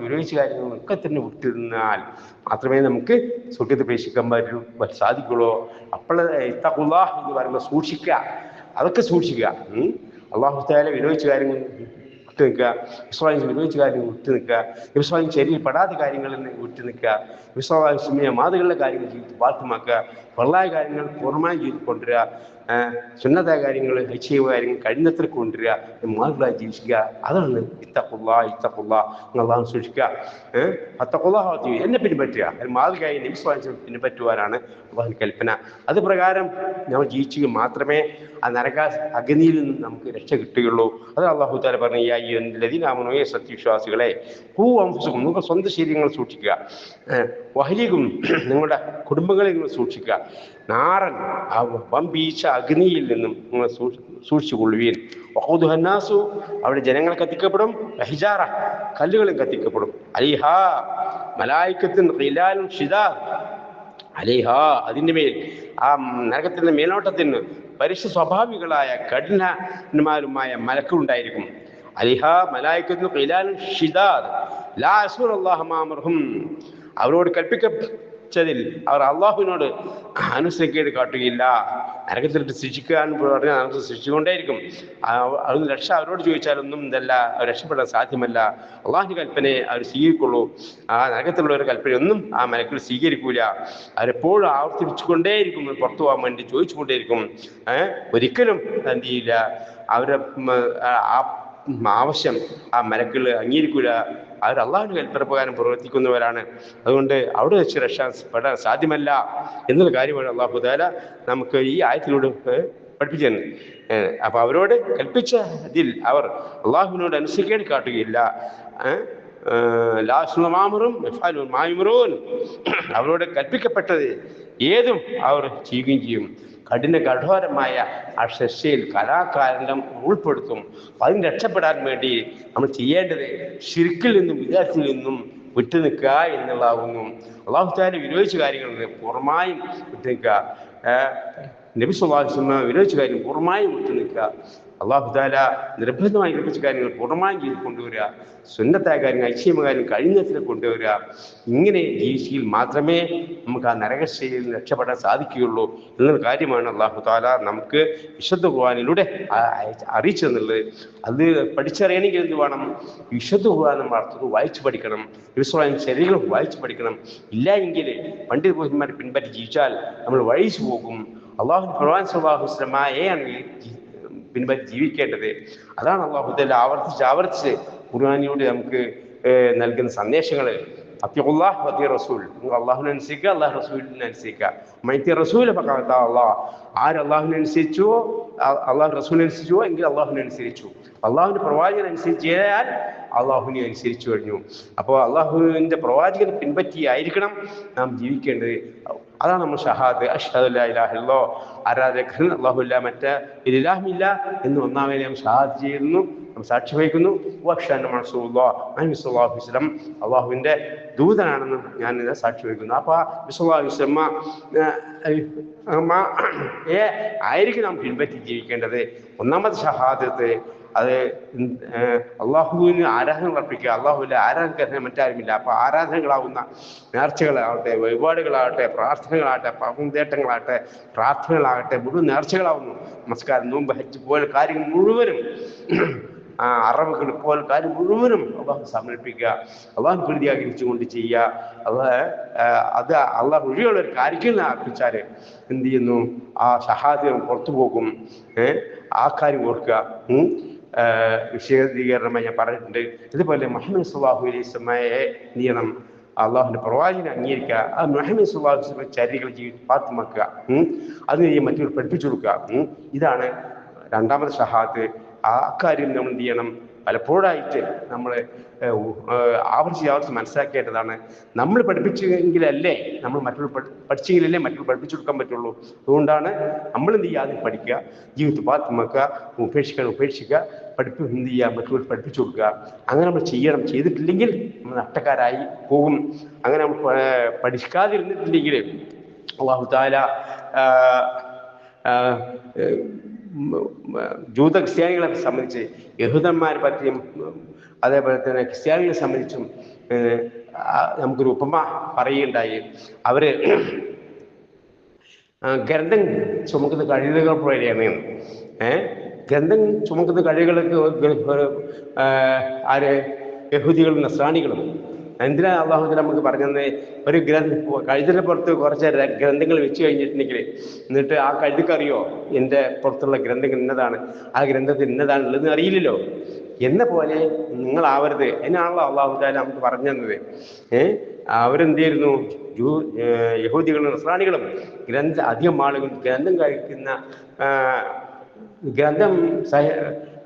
വിരോധിച്ച കാര്യങ്ങളൊക്കെ തന്നെ വിട്ടിരുന്നാൽ മാത്രമേ നമുക്ക് സ്വർഗ്ഗത്തിൽ പ്രവേശിക്കാൻ സാധിക്കുള്ളൂ. അപ്പോൾ ഇത്തഖുല്ലാഹ് എന്ന് പറയുമ്പോൾ സൂക്ഷിക്കുക, അതൊക്കെ സൂക്ഷിക്കുക. അല്ലാഹു തആല വിരോധിച്ച കാര്യങ്ങൾ വിട്ടു നിൽക്കുക, വിശ്വാസം വിരോധിച്ച കാര്യങ്ങൾ വിട്ടു നിൽക്കുക, വിശ്വാസം ശരീരം പെടാത്ത കാര്യങ്ങളിൽ നിന്ന് വിട്ടു നിൽക്കുക, വിശ്വാസ മാതൃകളുടെ കാര്യങ്ങൾ ജീവിതത്തിൽ ബാധ്യമാക്കുക. പൊള്ളായ കാര്യങ്ങൾ പൂർണ്ണമായും ചെയ്ത് കൊണ്ടുവരിക, സുന്നതായ കാര്യങ്ങൾ, ഐച്ഛിക കാര്യങ്ങൾ കഴിയുന്നത്ര കൊണ്ടുവരിക, മാതൃകളായി ജീവിക്കുക. അതാണ് ഇത്തഖുള്ള അള്ളാഹു സൂക്ഷിക്കുക. അത്തഖുല്ലാഹ് എന്നെ പിൻപറ്റുക, മാതൃകയായി നബി സ്വല്ലല്ലാഹു അലൈഹി വസല്ലം പിൻപറ്റുവാനാണ് അള്ളാഹുവിന്റെ കൽപ്പന. അത് പ്രകാരം നമ്മൾ ജീവിച്ചെങ്കിൽ മാത്രമേ ആ നരക അഗ്നിയിൽ നിന്ന് നമുക്ക് രക്ഷ കിട്ടുകയുള്ളൂ. അത് അള്ളാഹു തആല പറഞ്ഞു, ഈ ലദീനാമനു സത്യവിശ്വാസികളെ നിങ്ങൾ സ്വന്തം ശരീരങ്ങൾ സൂക്ഷിക്കുക, വഹ്ലികും നിങ്ങളുടെ കുടുംബങ്ങളെ നിങ്ങൾ സൂക്ഷിക്കുക, നാറൻ ആ വമ്പീച്ച അഗ്നിയിൽ നിന്നും നിങ്ങൾ സൂക്ഷിച്ചു കൊള്ളുവീൻ. വഖൂദുഹന്നാസു അവിടെ ജനങ്ങൾ കത്തിക്കപ്പെടും, ഹിജാറ കല്ലുകളും കത്തിക്കപ്പെടും, അലൈഹാ മലായികത്തുൻ ഖിലാലുൻ ഷിദാദ് അലൈഹാ അതിൻ്റെ മേൽ ആ നരകത്തിൻ്റെ മേലോട്ടത്തിന് പരിശു സ്വഭാവികളായ കഠിനന്മാരുമായ മലക്കുണ്ടായിരിക്കും. അലിഹാ മലായികത്തുൻ ഖിലാലുൻ ഷിദാദ് ലാ യസ്ഉലുല്ലാഹ മാ അമറഹും അവരോട് കൽപ്പിച്ചതിൽ അവർ അള്ളാഹുവിനോട് അനുസരിക്കേട് കാട്ടുകയില്ല. നരകത്തിലിട്ട് ശിക്ഷിക്കുക എന്ന് പറഞ്ഞാൽ നമുക്ക് ശിക്ഷിച്ചുകൊണ്ടേയിരിക്കും. അതൊന്നും രക്ഷ അവരോട് ചോദിച്ചാലൊന്നും ഇതല്ല, അവർ രക്ഷപ്പെടാൻ സാധ്യമല്ല. അള്ളാഹിന്റെ കൽപ്പനയെ അവർ സ്വീകരിക്കുള്ളൂ. ആ നരകത്തിലുള്ളവരുടെ കൽപ്പനയൊന്നും ആ മലക്കുകൾ സ്വീകരിക്കൂല. അവരെപ്പോഴും ആവർത്തിപ്പിച്ചുകൊണ്ടേയിരിക്കും, പുറത്തു പോകാൻ വേണ്ടി ചോദിച്ചുകൊണ്ടേയിരിക്കും. ഒരിക്കലും എന്ത് ചെയ്യില്ല, അവരെ ആവശ്യം ആ മലക്കുകൾ അംഗീകരിക്കൂല. അവർ അള്ളാഹുവിന്റെ കൽപ്പനപ്രകാരം പ്രവർത്തിക്കുന്നവരാണ്. അതുകൊണ്ട് അവിടെ വെച്ച് രക്ഷപ്പെടാൻ സാധ്യമല്ല എന്നുള്ള കാര്യമാണ് അള്ളാഹു തആല നമുക്ക് ഈ ആയത്തിലൂടെ പഠിപ്പിച്ചു തന്നെ. അപ്പൊ അവരോട് കൽപ്പിച്ച ഇതിൽ അവർ അള്ളാഹുവിനോട് അനുസരിക്കേണ്ടി കാട്ടുകയില്ല. അവരോട് കൽപ്പിക്കപ്പെട്ടത് ഏതും അവർ ചെയ്യുകയും ചെയ്യും. കഠോരമായ ആ ശിക്ഷയിൽ കലാകാരനം ഉൾപ്പെടുത്തും. അതിന് രക്ഷപ്പെടാൻ വേണ്ടി നമ്മൾ ചെയ്യേണ്ടത് ശിർക്കിൽ നിന്നും വിദഅത്തിൽ നിന്നും വിട്ടു നിൽക്കുക എന്നുള്ളതാകുന്നു. അല്ലാഹു തആല വിരോധിച്ച കാര്യങ്ങളിൽ പൂർണ്ണമായും വിട്ടു നിൽക്കുക. നബി സല്ലല്ലാഹു അലൈഹി വസല്ലം വിരോധിച്ച കാര്യം പൂർണ്ണമായും വിട്ടു നിൽക്കുക. അല്ലാഹു തആല നിർബന്ധമായി കൽപ്പിച്ച കാര്യങ്ങൾ പൂർണ്ണമായും ചെയ്ത് കൊണ്ടുവരിക. സുന്നത്തായ കാര്യങ്ങൾ, ഐച്ഛിക കാര്യം കഴിയുന്നതിൽ കൊണ്ടുവരിക. ഇങ്ങനെ ജീവിച്ചെങ്കിൽ മാത്രമേ നമുക്ക് ആ നരകശയിൽ രക്ഷപ്പെടാൻ സാധിക്കുകയുള്ളൂ എന്നൊരു കാര്യമാണ് അല്ലാഹു തആല നമുക്ക് വിശുദ്ധ ഖുർആനിലൂടെ അറിയിച്ചു തന്നുള്ളത്. അത് പഠിച്ചറിയണമെങ്കിൽ എന്ത് വേണം? വിശുദ്ധ ഖുർആൻ നമ്മൾ അർത്ഥത്തിൽ വായിച്ചു പഠിക്കണം, ശരീരം വായിച്ചു പഠിക്കണം. ഇല്ല എങ്കിൽ പണ്ഡിത പുരുഷന്മാരെ പിൻപറ്റി ജീവിച്ചാൽ നമ്മൾ വഴിച്ചു പോകും. അള്ളാഹു ഖുർആൻ സ്വല്ലല്ലാഹു അലൈഹി വസല്ലമയാണ് പിൻപറ്റി ജീവിക്കേണ്ടത്. അതാണ് അല്ലാഹു തആല ആവർത്തിച്ച് ഖുർആനിലൂടെ നമുക്ക് നൽകുന്ന സന്ദേശങ്ങൾ. അത്തിഉല്ലാഹ് വഅത്തിഉർ റസൂൽ, നിങ്ങൾ അല്ലാഹുവിനെ അനുസരിക്കുക, അല്ലാഹു റസൂലിനെ അനുസരിക്കുക. മഅതി റസൂൽ ഫഖദ അല്ലാഹ്, ആര് അല്ലാഹുവിനെ അനുസരിച്ചോ, അല്ലാഹു റസൂലിനെ അനുസരിച്ചോ എങ്കിൽ അല്ലാഹുവിനെ അനുസരിച്ചു. അല്ലാഹുവിന്റെ പ്രവാചകനെ അനുസരിച്ചാൽ അല്ലാഹുവിനെ അനുസരിച്ചു കഴിഞ്ഞു. അപ്പോൾ അല്ലാഹുവിന്റെ പ്രവാചകനെ പിൻപറ്റിയായിരിക്കണം നാം ജീവിക്കേണ്ടത്. അതാണ് നമ്മൾ ഷഹാദ്, അഷ്ഹദു അല്ലാ ഇലാഹ ഇല്ലല്ലാഹ്, ആരാധകൻ അല്ലാഹുവില്ല, മറ്റേ ഇലാഹില്ല എന്ന് ഒന്നാമത് നാം ഷഹാദ് ചെയ്യുന്നു, നാം സാക്ഷി വഹിക്കുന്നു. അള്ളാഹുവിന്റെ ദൂതനാണെന്ന് ഞാൻ സാക്ഷി വഹിക്കുന്നു. അപ്പൊ ആയിരിക്കും നാം പിൻപറ്റി ജീവിക്കേണ്ടത്. ഒന്നാമത് ഷഹാദത്ത്, അത് അള്ളാഹുവിന് ആരാധനകൾ അർപ്പിക്കുക. അള്ളാഹുവിന്റെ ആരാധന മറ്റാരുമില്ല. അപ്പൊ ആരാധനകളാവുന്ന നേർച്ചകളാവട്ടെ, വഴിപാടുകളാകട്ടെ, പ്രാർത്ഥനകളാകട്ടെ, പകുന്തേട്ടങ്ങളാകട്ടെ, പ്രാർത്ഥനകളാകട്ടെ, മുഴുവൻ നേർച്ചകളാവുന്നു. നമസ്കാരം, നോമ്പ്, ഹജ്ജ് പോലെ കാര്യങ്ങൾ മുഴുവനും, അറബുകൾ പോലെ കാര്യം മുഴുവനും അള്ളാഹു സമർപ്പിക്കുക, അള്ളാഹു പ്രീതി ആഗ്രഹിച്ചുകൊണ്ട് ചെയ്യുക. അത് അള്ളാഹു ഒഴിയുള്ള ഒരു കാര്യത്തിൽ അർപ്പിച്ചാൽ എന്ത് ചെയ്യുന്നു? ആ ഷഹാദ് പുറത്തു പോകും. ആ കാര്യം ഓർക്കുക. വിശദീകരണമായി ഞാൻ പറഞ്ഞിട്ടുണ്ട്. ഇതുപോലെ മുഹമ്മദ് സ്വല്ലല്ലാഹു അലൈഹി വസല്ലമയെ നിയണം, അള്ളാഹുവിന്റെ പ്രവാചകനെ അംഗീകരിക്കുക. ആ മുഹമ്മദ് സ്വല്ലല്ലാഹു അലൈഹി വസല്ലം ചര്യകൾ പാത്തുമാക്കുക, അതിന് മറ്റൊരു പഠിപ്പിച്ചു കൊടുക്കുക. ഇതാണ് രണ്ടാമത്തെ ഷഹാദ്. ആ കാര്യം നമ്മൾ എന്ത് ചെയ്യണം? പലപ്പോഴായിട്ട് നമ്മൾ ആവർത്തിച്ച് മനസ്സിലാക്കേണ്ടതാണ്. നമ്മൾ പഠിപ്പിച്ചെങ്കിലല്ലേ, നമ്മൾ മറ്റുള്ള പഠിച്ചെങ്കിലല്ലേ മറ്റുള്ള പഠിപ്പിച്ചു കൊടുക്കാൻ പറ്റുള്ളൂ. അതുകൊണ്ടാണ് നമ്മൾ എന്ത് ചെയ്യുക? ആദ്യം പഠിക്കുക, ജീവിതത്തിൽ പാത്തുമാക്കുക, ഉപേക്ഷിക്കുക, എന്ത് ചെയ്യുക? മറ്റുള്ളവർ പഠിപ്പിച്ചു കൊടുക്കുക. അങ്ങനെ നമ്മൾ ചെയ്യണം. ചെയ്തിട്ടില്ലെങ്കിൽ നമ്മൾ നഷ്ടക്കാരായി പോകും. അങ്ങനെ നമ്മൾ പഠിക്കാതിരുന്നിട്ടില്ലെങ്കിൽ അല്ലാഹു തആല ജൂത ക്രിസ്ത്യാനികളെ സംബന്ധിച്ച്, യഹൂദന്മാരെ പറ്റിയും അതേപോലെ തന്നെ ക്രിസ്ത്യാനികളെ സംബന്ധിച്ചും നമുക്കൊരു ഉപമ പറയുകയുണ്ടായി. അവര് ഗ്രന്ഥം ചുമക്കുന്ന കഴുതകൾ പോലെയാണ്. ഗ്രന്ഥം ചുമക്കുന്ന കഴുതകൾക്ക് ആര്? യഹൂദികളും നസ്രാണികളും എന്തിനാണ് അള്ളാഹു നമുക്ക് പറഞ്ഞത്? ഒരു കഴുതിൻ്റെ പുറത്ത് കുറച്ച് ഗ്രന്ഥങ്ങൾ വെച്ച് കഴിഞ്ഞിട്ടുണ്ടെങ്കിൽ എന്നിട്ട് ആ കഴുതിക്കറിയോ എൻ്റെ പുറത്തുള്ള ഗ്രന്ഥങ്ങൾ ഇന്നതാണ്, ആ ഗ്രന്ഥത്തിൽ ഇന്നതാണുള്ളതെന്ന് അറിയില്ലല്ലോ എന്ന പോലെ നിങ്ങളാവരുത്. അതിനാണല്ലോ അള്ളാഹു താല നമുക്ക് പറഞ്ഞു തന്നത്. അവരെന്ത് ചെയ്യുന്നു? യഹൂദികളും നസ്രാണികളും അധികം ആളുകൾ ഗ്രന്ഥം കഴിക്കുന്ന ഗ്രന്ഥം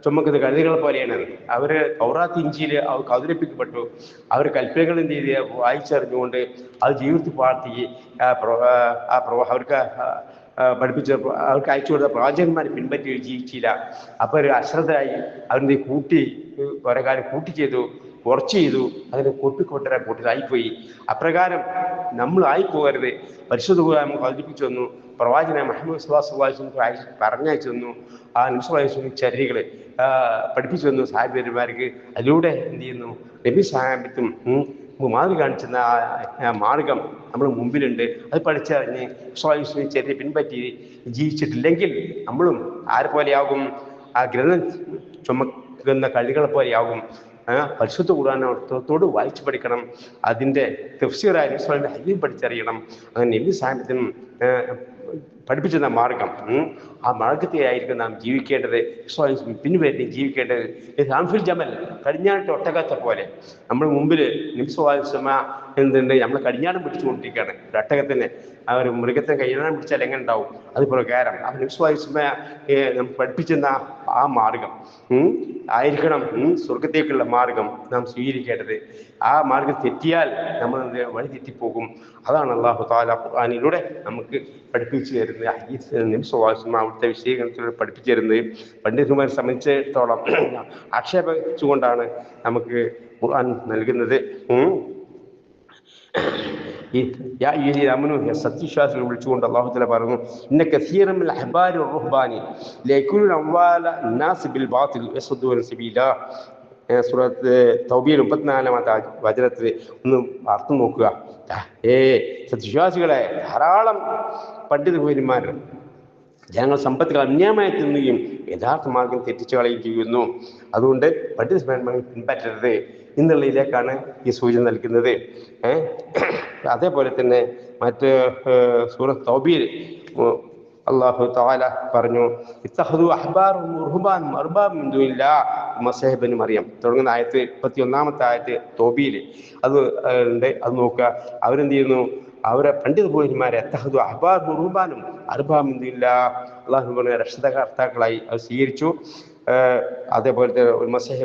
ചുമക്കുന്ന കഴുതികളെ പോലെയാണ്. അവർ തൗറാത്ത് ഇഞ്ചിയിൽ അവർക്ക് അവതരിപ്പിക്കപ്പെട്ടു. അവർ കൽപ്പനകൾ എന്ത് ചെയ്ത് വായിച്ചറിഞ്ഞുകൊണ്ട് അത് ജീവിതത്തിൽ പാർത്തി അവർക്ക് പഠിപ്പിച്ച അവർക്ക് അയച്ചു കൊടുത്ത പ്രവാചകന്മാരെ പിൻപറ്റി ജീവിച്ചില്ല. അപ്പോൾ ഒരു അശ്രദ്ധരായി അവരെന്ത് കൂട്ടി കുറേ കാലം കൂട്ടി ചെയ്തു, കുറച്ച് ചെയ്തു, അതിന് കൂട്ടിലായിപ്പോയി. അപ്രകാരം നമ്മൾ ആയിപ്പോകരുത്. പരിശുദ്ധ ഖുർആൻ നമുക്ക് അവതരിപ്പിച്ചു തന്നു. പ്രവാചകനായ മുഹമ്മദ് സ്വല്ലല്ലാഹു പറഞ്ഞയച്ചു തന്നു. ആ നബി ചര്യകൾ പഠിപ്പിച്ചു തന്നു സാഹിബന്മാർക്ക്. അതിലൂടെ എന്ത് ചെയ്യുന്നു? നബി സാഹിബത്തും മാതൃ കാണിച്ചെന്ന മാർഗം നമ്മൾ മുമ്പിലുണ്ട്. അത് പഠിച്ചറിഞ്ഞ് ചര്യ പിൻപറ്റി ജീവിച്ചിട്ടില്ലെങ്കിൽ നമ്മളും ആരെ പോലെയാകും? ആ ഗ്രന്ഥം ചുമക്കുന്ന കഴുകുകളെ പോലെയാകും. പരിശുദ്ധ ഖുർആനോട് വായിച്ചു പഠിക്കണം. അതിൻ്റെ തഫ്സീറായ നബി ഹദീസ് പഠിച്ചറിയണം. അങ്ങനെ നബി സാഹിബത്തിനും പഠിപ്പിച്ചെന്ന മാർഗം, ആ മാർഗത്തെ ആയിരിക്കും നാം ജീവിക്കേണ്ടത്. പിന്നുപറ്റി ജീവിക്കേണ്ടത്. ഹാംഫിൽ ജമൽ, കടിഞ്ഞാണിട്ട് ഒട്ടകത്തെ പോലെ നമ്മൾ മുമ്പിൽ നബി എന്തുണ്ട്? നമ്മൾ കടിഞ്ഞാണം പിടിച്ചുകൊണ്ടിരിക്കുകയാണ്. ഒരു ഒട്ടകത്തിന് ആ ഒരു മൃഗത്തെ കയ്യാണം പിടിച്ചാൽ എങ്ങനെ ഉണ്ടാവും? അത് പ്രകാരം ആ നബി നമുക്ക് പഠിപ്പിച്ചെന്ന ആ മാർഗം ആയിരിക്കണം സ്വർഗത്തേക്കുള്ള മാർഗം നാം സ്വീകരിക്കേണ്ടത്. ആ മാർഗം തെറ്റിയാൽ നമ്മൾ വഴി തെറ്റിപ്പോകും. അതാണ് അല്ലാഹു തആല ഖുർആനിലൂടെ നമുക്ക് പഠിപ്പിച്ചു തരുന്നത്. ഹദീസ് നബി സ്വല്ലല്ലാഹു അലൈഹി വസല്ലം അവിടുത്തെ വിഷയങ്ങളിലൂടെ പഠിപ്പിച്ചു തരുന്നത്. പണ്ഡിതന്മാരെ സംബന്ധിച്ചിടത്തോളം ആക്ഷേപിച്ചുകൊണ്ടാണ് നമുക്ക് ഖുർആൻ നൽകുന്നത്. സത്യവിശ്വാസികൾ വിളിച്ചുകൊണ്ട് അല്ലാഹു തആല പറഞ്ഞു, ഇന്ന കസീറൻ മിനൽ അഹ്ബാരി വറുഹ്ബാനി ലയകുലുന അംവാല നാസ് ബിൽ ബാതിൽ യസുദ്ദൂന സബീല. സൂറത്ത് തൗബയിൽ 34-ാമത്തെ വചനത്തിൽ ഒന്ന് അർത്ഥം നോക്കുക. സത്യവിശ്വാസികളെ, ധാരാളം പണ്ഡിതന്മാർ ജനങ്ങൾ സമ്പത്തുകൾ അന്യായമായി തിന്നുകയും യഥാർത്ഥ മാർഗം തെറ്റിച്ചു കളയുകയും ചെയ്യുന്നു. അതുകൊണ്ട് പണ്ഡിതന്മാരെ പിൻപറ്റരുത് എന്നുള്ളതിലേക്കാണ് ഈ സൂചന നൽകുന്നത്. അതേപോലെ തന്നെ മറ്റ് സൂറത്ത് തൗബയിൽ അല്ലാഹു തആല പറഞ്ഞു, ഇത്തഖദു അഹ്ബാറഹും വറുഹ്ബാനഹും അർബാബൻ മിൻ ദൂനില്ലാഹ് മസീഹ് ഇബ്നു മറിയം തുടങ്ങുന്ന ആയത്ത് 31-ാമത്തെ ആയത്ത് തൗബയിൽ അത് ഉണ്ട്. അത് നോക്കുക. അവരെന്ത് ചെയ്യുന്നു? അവരെ പണ്ഡിതന്മാരെ ഇത്തഖദു അഹ്ബാറഹും വറുഹ്ബാനഹും അർബാബൻ മിൻ ദൂനില്ലാഹ് അല്ലാഹു പറഞ്ഞ രക്ഷകർത്താക്കളായി അത് സ്വീകരിച്ചു. അതേപോലെ തന്നെ മസീഹ്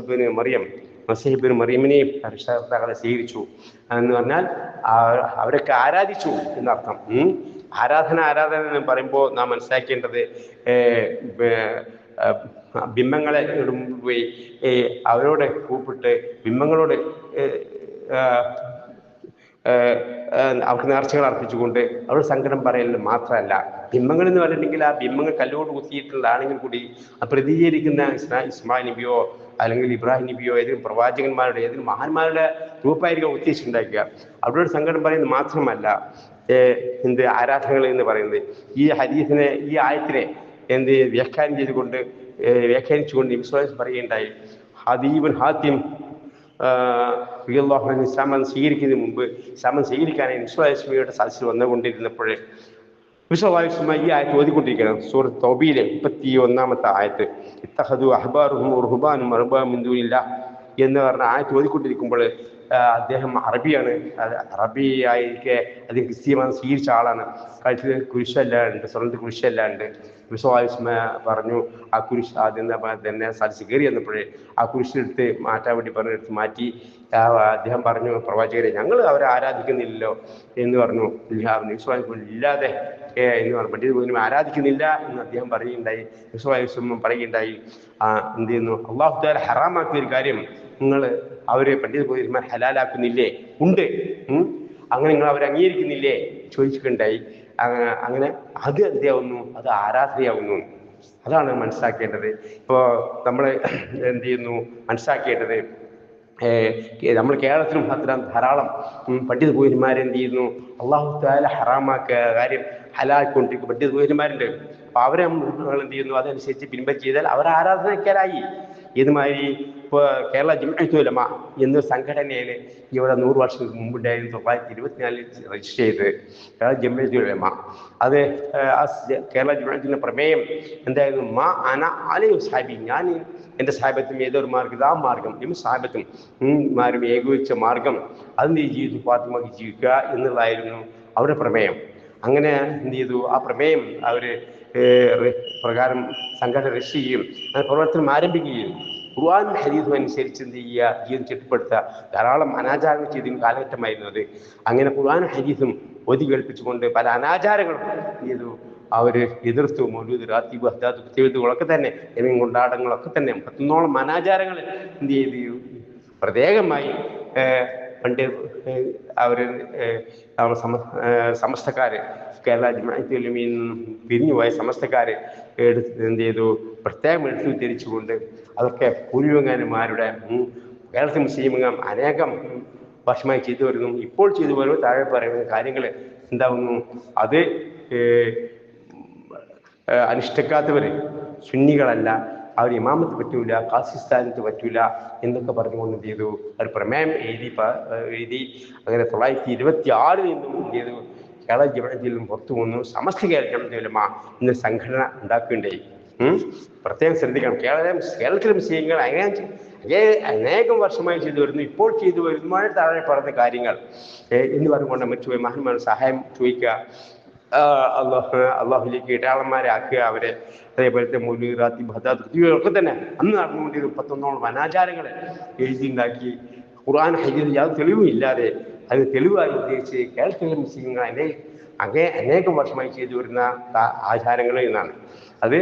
ഇബ്നു മറിയമിനെയും രക്ഷകർത്താക്കളെ സ്വീകരിച്ചു എന്ന് പറഞ്ഞാൽ അവരൊക്കെ ആരാധിച്ചു എന്നർത്ഥം. ആരാധന എന്ന് പറയുമ്പോൾ നാം മനസ്സിലാക്കേണ്ടത് ബിംബങ്ങളെ പോയി അവരോട് കൂപ്പിട്ട് ബിംബങ്ങളോട് അവർക്ക് നേർച്ചകൾ അർപ്പിച്ചുകൊണ്ട് അവരുടെ സങ്കടം പറയൽ മാത്രമല്ല, ബിംബങ്ങൾ എന്ന് പറഞ്ഞിട്ടുണ്ടെങ്കിൽ ആ ബിംബങ്ങൾ കല്ലുകൊണ്ട് കുത്തിയിട്ടുള്ളതാണെങ്കിൽ കൂടി പ്രതികരിക്കുന്ന ഇസ്മായിൽ നബിയോ അല്ലെങ്കിൽ ഇബ്രാഹിം നബിയോ ഏതെങ്കിലും പ്രവാചകന്മാരുടെ ഏതെങ്കിലും മഹാന്മാരുടെ രൂപമായിരിക്കും ഉദ്ദേശിച്ചുണ്ടാക്കുക. അവരോട് സങ്കടം പറയുന്നത് മാത്രമല്ല ആരാധനകൾ എന്ന് പറയുന്നത്. ഈ ഹദീസിനെ, ഈ ആയത്തിനെ വ്യാഖ്യാനിച്ചുകൊണ്ട് വിശ്വാസം പറയുകയുണ്ടായി. ഹദീബുൻ ഹാത്തിം ഇസ്ലാം സ്വീകരിക്കുന്നതിന് മുമ്പ് ഇസ്ലാം സ്വീകരിക്കാനായി വിശ്വാസയുടെ സാക്ഷ്യം വന്നുകൊണ്ടിരുന്നപ്പോൾ വിശ്വാസമായി ഈ ആയത്ത് ഓതിക്കൊണ്ടിരിക്കണം. സൂറത്ത് തൗബയിലെ 31-ാമത്തെ ആയത്ത്, ഇത്തഖദു അഹ്ബാറഹും വറുഹ്ബാനഹും അർബാബൻ മിൻ ദൂനില്ലാഹ് എന്ന് പറഞ്ഞ ആയത്ത് ഓതിക്കൊണ്ടിരിക്കുമ്പോൾ അദ്ദേഹം അറബിയാണ്. അറബിയായിരിക്കെ അദ്ദേഹം ക്രിസ്ത്യൻ സ്വീകരിച്ച ആളാണ്. കഴുത്തിൽ കുരിശല്ലാണ്ട്, സ്വർണ്ണത്തിൽ കുരിശല്ലാണ്ട്. വിശ്വാസം പറഞ്ഞു ആ കുരിശ് ആദ്യം തന്നെ സാധിച്ച് കയറി വന്നപ്പോഴേ ആ കുരിശെടുത്ത് മാറ്റാൻ വേണ്ടി പറഞ്ഞെടുത്ത് മാറ്റി. അദ്ദേഹം പറഞ്ഞു, പ്രവാചകരെ, ഞങ്ങൾ അവരെ ആരാധിക്കുന്നില്ലല്ലോ എന്ന് പറഞ്ഞു. വിശ്വാസം ഇല്ലാതെ എന്ന് പറഞ്ഞു, പണ്ഡിതനും ആരാധിക്കുന്നില്ല എന്ന് അദ്ദേഹം പറയുകയുണ്ടായി. വിശ്വാസം പറയുകയുണ്ടായി, എന്ത് ചെയ്യുന്നു? അല്ലാഹു തആല ഹറാമാക്കിയ ഒരു കാര്യം നിങ്ങൾ അവരെ പണ്ഡിതന്മാർ ഹലാലാക്കുന്നില്ലേ? ഉണ്ട്. അങ്ങനെ നിങ്ങൾ അവരെ അംഗീകരിക്കുന്നില്ലേ ചോദിച്ചിട്ടുണ്ടായി. അങ്ങനെ അത് എന്താവുന്നു? അത് ആരാധനയാവുന്നു. അതാണ് മനസ്സിലാക്കേണ്ടത്. ഇപ്പോൾ നമ്മൾ എന്ത് ചെയ്യുന്നു? മനസ്സിലാക്കേണ്ടത് നമ്മൾ കേരളത്തിലും അത്തരം ധാരാളം പണ്ഡിതന്മാരെന്ത് ചെയ്യുന്നു? അല്ലാഹു തആല ഹറാമാക്കിയ കാര്യം ഹലാൽക്കൊണ്ടിരിക്കും പണ്ഡിതന്മാരുണ്ട്. അപ്പോൾ അവരെ നമ്മൾ എന്ത് ചെയ്യുന്നു? അതനുസരിച്ച് പിൻപറ്റി ചെയ്താൽ അവർ ആരാധനക്കാരായി. ഇതുമാതിരി ഇപ്പോൾ കേരള ജംഇയ്യത്തുൽ ഉലമ എന്നൊരു സംഘടനയിൽ ഇവിടെ 100 വർഷങ്ങൾക്ക് മുമ്പുണ്ടായിരുന്നു 1924 രജിസ്റ്റർ ചെയ്ത് കേരള ജംഇയ്യത്തുൽ ഉലമ. അത് കേരള ജംഇയ്യത്തിൻ്റെ പ്രമേയം എന്തായിരുന്നു? മാ അന അലൈഹി വസ്ഹബി, ഞാൻ എൻ്റെ സാഹിബത്തും ഏതൊരു മാർഗം ആ മാർഗം സാഹിബത്തും മാരും ഏകോപിച്ച മാർഗം അതിൻ്റെ ജീവിതത്തിൽ ഫാത്തിമക്ക് ജീവിക്കുക എന്നുള്ളതായിരുന്നു അവരുടെ പ്രമേയം. അങ്ങനെ എന്ത് ചെയ്തു? ആ പ്രമേയം അവർ പ്രകാരം സംഘടന രജിസ്റ്റർ ചെയ്യുകയും അങ്ങനെ പ്രവർത്തനം ആരംഭിക്കുകയും ഖുർആൻ ഹദീസും അനുസരിച്ച് എന്ത് ചെയ്യുക, ജീവിതം ചിട്ടപ്പെടുത്തുക. ധാരാളം അനാചാരങ്ങൾ ചെയ്തിരുന്ന കാലഘട്ടമായിരുന്നു അത്. അങ്ങനെ ഖുർആൻ ഹദീസും ഓതി കേൾപ്പിച്ചുകൊണ്ട് പല അനാചാരങ്ങളും എന്ത് ചെയ്തു? അവർ എതിർത്തു. മൗലൂദ്, റാത്തീബ്, ഹദാത്ത്, കുത്തിവെഴുത്തുകളൊക്കെ തന്നെ എന്നും കൊണ്ടാടങ്ങളൊക്കെ തന്നെ 13ഓളം അനാചാരങ്ങൾ എന്ത് ചെയ്തു? പ്രത്യേകമായി പണ്ട് അവർ സമസ്തക്കാർ കേരള ജംഇയ്യത്തുൽ ഉലമയിൽ നിന്നും പിരിഞ്ഞുപോയ സമസ്തക്കാർ എന്ത് ചെയ്തു? പ്രത്യേകം എടുത്തു തിരിച്ചുകൊണ്ട് അതൊക്കെ പൂർവികന്മാരുടെ കേരളത്തിൽ മുസ്ലിം അനേകം വർഷമായി ചെയ്തു വരുന്നു. ഇപ്പോൾ ചെയ്തു വരുമ്പോൾ താഴെ പറയുന്ന കാര്യങ്ങൾ എന്താവുന്നു? അത് അനുഷ്ഠിക്കാത്തവർ സുന്നികളല്ല, അവർ ഇമാമത്ത് പറ്റൂല, ഖാസിസ്ഥാനത്ത് പറ്റൂല എന്നൊക്കെ പറഞ്ഞുകൊണ്ട് എന്ത് ചെയ്തു? ഒരു പ്രമേയം എഴുതി അങ്ങനെ 1926 നിന്നും എന്ത് ചെയ്തു? കേരള ജംഇയ്യത്തിൽ നിന്നും പുറത്തു വന്നു. സമസ്ത കേരള ജംഇയ്യത്തുൽ ഉലമ എന്ന സംഘടന ഉണ്ടാക്കുകയുണ്ടായി. പ്രത്യേകം ശ്രദ്ധിക്കണം. കേരളത്തിലെ മുസ്ലിങ്ങൾ അനേകം വർഷമായി ചെയ്തു വരുന്നു, ഇപ്പോൾ ചെയ്തു വരുന്നതുമായി താഴെ പറഞ്ഞ കാര്യങ്ങൾ എന്ന് പറഞ്ഞുകൊണ്ട് മറ്റുപോയി മഹാന്മാരുടെ സഹായം ചോദിക്കുക, അള്ളാഹുലേക്ക് ഇടാളന്മാരെ ആക്കുക അവരെ. അതേപോലത്തെ മൗലൂദ്, റാത്തീബ്, ഹദാത്ത് ഒക്കെ തന്നെ അന്ന് നടന്നുകൊണ്ടിരുന്ന 31ഓളം അനാചാരങ്ങൾ എഴുതിയുണ്ടാക്കി ഖുർആൻ ഹദീസ് യാതൊരു തെളിവും ഇല്ലാതെ അത് തെളിവായി ഉദ്ദേശിച്ച് കേരളത്തിലെ മുസ്ലിങ്ങൾ അനേകം വർഷമായി ചെയ്തു വരുന്ന ആചാരങ്ങൾ എന്നാണ്. അത്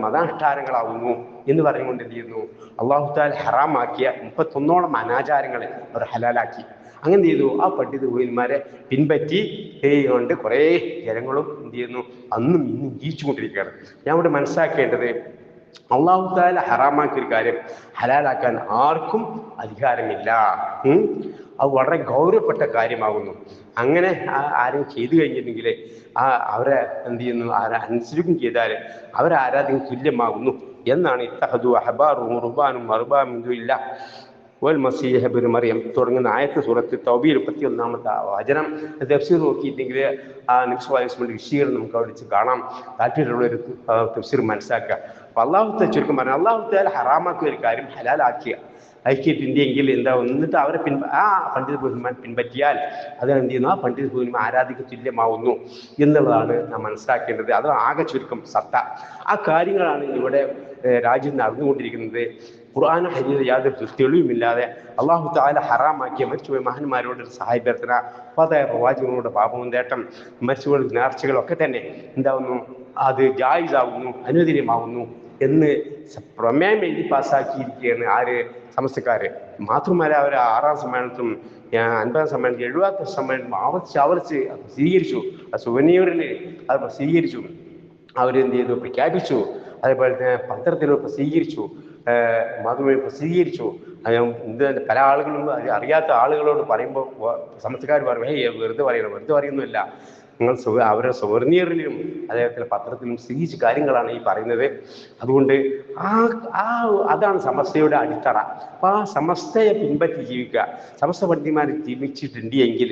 മതാനുഷ്ഠാനങ്ങളാവുന്നു എന്ന് പറഞ്ഞുകൊണ്ട് എന്ത് ചെയ്യുന്നു? അള്ളാഹു തആല ഹറാമാക്കിയ 31ഓളം അനാചാരങ്ങൾ അവർ ഹലാലാക്കി. അങ്ങനെ ചെയ്തു? ആ പണ്ഡിത ഗുരുന്മാരെ പിൻപറ്റി കൊണ്ട് കുറേ ജനങ്ങളും എന്ത് ചെയ്യുന്നു? അന്നും ഇന്നും ജീവിച്ചുകൊണ്ടിരിക്കുകയാണ്. ഞാൻ ഇവിടെ മനസ്സിലാക്കേണ്ടത്, അള്ളാഹു തആല ഹറാമാക്കിയൊരു കാര്യം ഹലാലാക്കാൻ ആർക്കും അധികാരമില്ല. അത് വളരെ ഗൗരവപ്പെട്ട കാര്യമാകുന്നു. അങ്ങനെ ആരും ചെയ്തു കഴിഞ്ഞിട്ടുണ്ടെങ്കിൽ അവരെ എന്ത് ചെയ്യുന്നു? അനുസരിക്കും ചെയ്താൽ അവരെ ആരാധന തുല്യമാകുന്നു എന്നാണ് ഇത്തഹദു അഹ്ബാറുഹും റുഹ്ബാനും അർബാബിൻ മിൻ ദൂനില്ലാഹ് വൽ മസീഹ് ഇബ്നു മറിയം തുടങ്ങുന്ന ആയത്ത് സൂറത്ത് തൗബയിൽ 31-ാമത്തെ വചനം തഫ്സീർ നോക്കിയിട്ടുണ്ടെങ്കിൽ ആ നബി സല്ലല്ലാഹു അലൈഹി വസല്ലം വിഷയം നമുക്ക് അവിടെ വെച്ച് കാണാം. താല്പര്യമുള്ളൊരു തഫ്സീർ മനസ്സിലാക്കുക. അപ്പോൾ അള്ളാഹു ചുരുക്കം പറഞ്ഞാൽ അള്ളാഹു തആല ഹറാമാക്കിയ ഒരു കാര്യം ഹലാലാക്കിയ ഐക്യത്തിൻ്റെയെങ്കിൽ എന്താ? എന്നിട്ട് അവരെ ആ പണ്ഡിത പുരുഷന്മാർ പിൻപറ്റിയാൽ അത് എന്ത് ചെയ്യുന്നു? ആ പണ്ഡിത പുരുഷന്മാർ ആരാധിക്ക് തുല്യമാവുന്നു എന്നുള്ളതാണ് നാം മനസ്സിലാക്കേണ്ടത്. അത് ആകെ ചുരുക്കം സത്ത. ആ കാര്യങ്ങളാണ് ഇവിടെ രാജ്യം നടന്നുകൊണ്ടിരിക്കുന്നത്. ഖുർആൻ ഹദീസ് യാതൊരു തെളിവുമില്ലാതെ അള്ളാഹു തആല ഹറാമാക്കിയ മരിച്ചുപോയ മഹാന്മാരോട് സഹായഭ്യർത്ഥന, പതായ പ്രവാചകനോട് പാപവും തേട്ടം, മരിച്ചുപോയ നേർച്ചകളൊക്കെ തന്നെ എന്താവുന്നു? അത് ജായിസാവുന്നു, അനുവദനീയമാവുന്നു എന്ന് പ്രമേയം എഴുതി പാസ്സാക്കിയിരിക്കുകയാണ് ആര്? സമസ്തക്കാർ. മാത്രമല്ല അവർ 6-ാം സമ്മേളനത്തിലും 50-ാം സമ്മേളനത്തിൽ 70-ാം സമ്മേളനത്തിലും ആവർത്തിച്ച് പ്രസിദ്ധീകരിച്ചു. സുവനീറിൽ അത് പ്രസിദ്ധീകരിച്ചു. അവരെന്ത് ചെയ്തു? പ്രഖ്യാപിച്ചു. അതേപോലെ തന്നെ പത്രത്തിൽ പ്രസിദ്ധീകരിച്ചു, മാതൃഭൂമി പ്രസിദ്ധീകരിച്ചു. പല ആളുകളും അറിയാത്ത ആളുകളോട് പറയുമ്പോൾ സമസ്തക്കാർ പറയും, വെറുതെ പറയുന്നില്ല, നിങ്ങൾ അവരുടെ സുവർണീറിലും അദ്ദേഹത്തിൻ്റെ പത്രത്തിലും സ്ഥിരീകരിച്ച കാര്യങ്ങളാണ് ഈ പറയുന്നത്. അതുകൊണ്ട് അതാണ് സമസ്തയുടെ അടിത്തറ. അപ്പം ആ സമസ്തയെ പിൻപറ്റി ജീവിക്കുക. സമസ്ത പണ്ഡിതന്മാരെ ജീവിച്ചിട്ടുണ്ട് എങ്കിൽ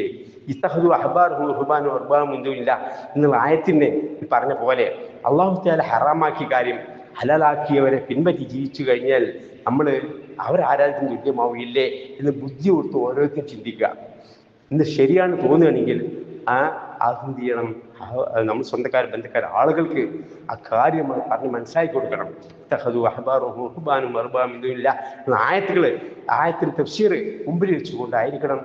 ഇത്തഹദു അഹ്ബാറുഹും റുഹ്ബാനും അർബാബിൻ മിൻ ദൂനില്ലാഹ് എന്നുള്ള ആയത്തിനെ പറഞ്ഞ പോലെ അല്ലാഹു തആല ഹറാമാക്കിയ കാര്യം ഹലാലാക്കിയവരെ പിൻപറ്റി ജീവിച്ചു കഴിഞ്ഞാൽ നമ്മൾ അവരാരാധന തുല്യമാവില്ലേ എന്ന് ബുദ്ധി കൊടുത്ത് ഓരോരുത്തരും ചിന്തിക്കുക. ഇന്ന് ശരിയാണ് തോന്നുകയാണെങ്കിൽ അതെന്ത് ചെയ്യണം? നമ്മൾ സ്വന്തക്കാർ, ബന്ധക്കാർ, ആളുകൾക്ക് ആ കാര്യം പറഞ്ഞ് മനസ്സിലാക്കി കൊടുക്കണം. തഖദു അഹ്ബാറുഹും റുഹ്ബാനും അർബാബിൻ മിൻ ദൂനില്ലാഹ് എന്ന ആയത്തിൽ തഫ്സീർ മുമ്പിൽ വെച്ചുകൊണ്ടായിരിക്കണം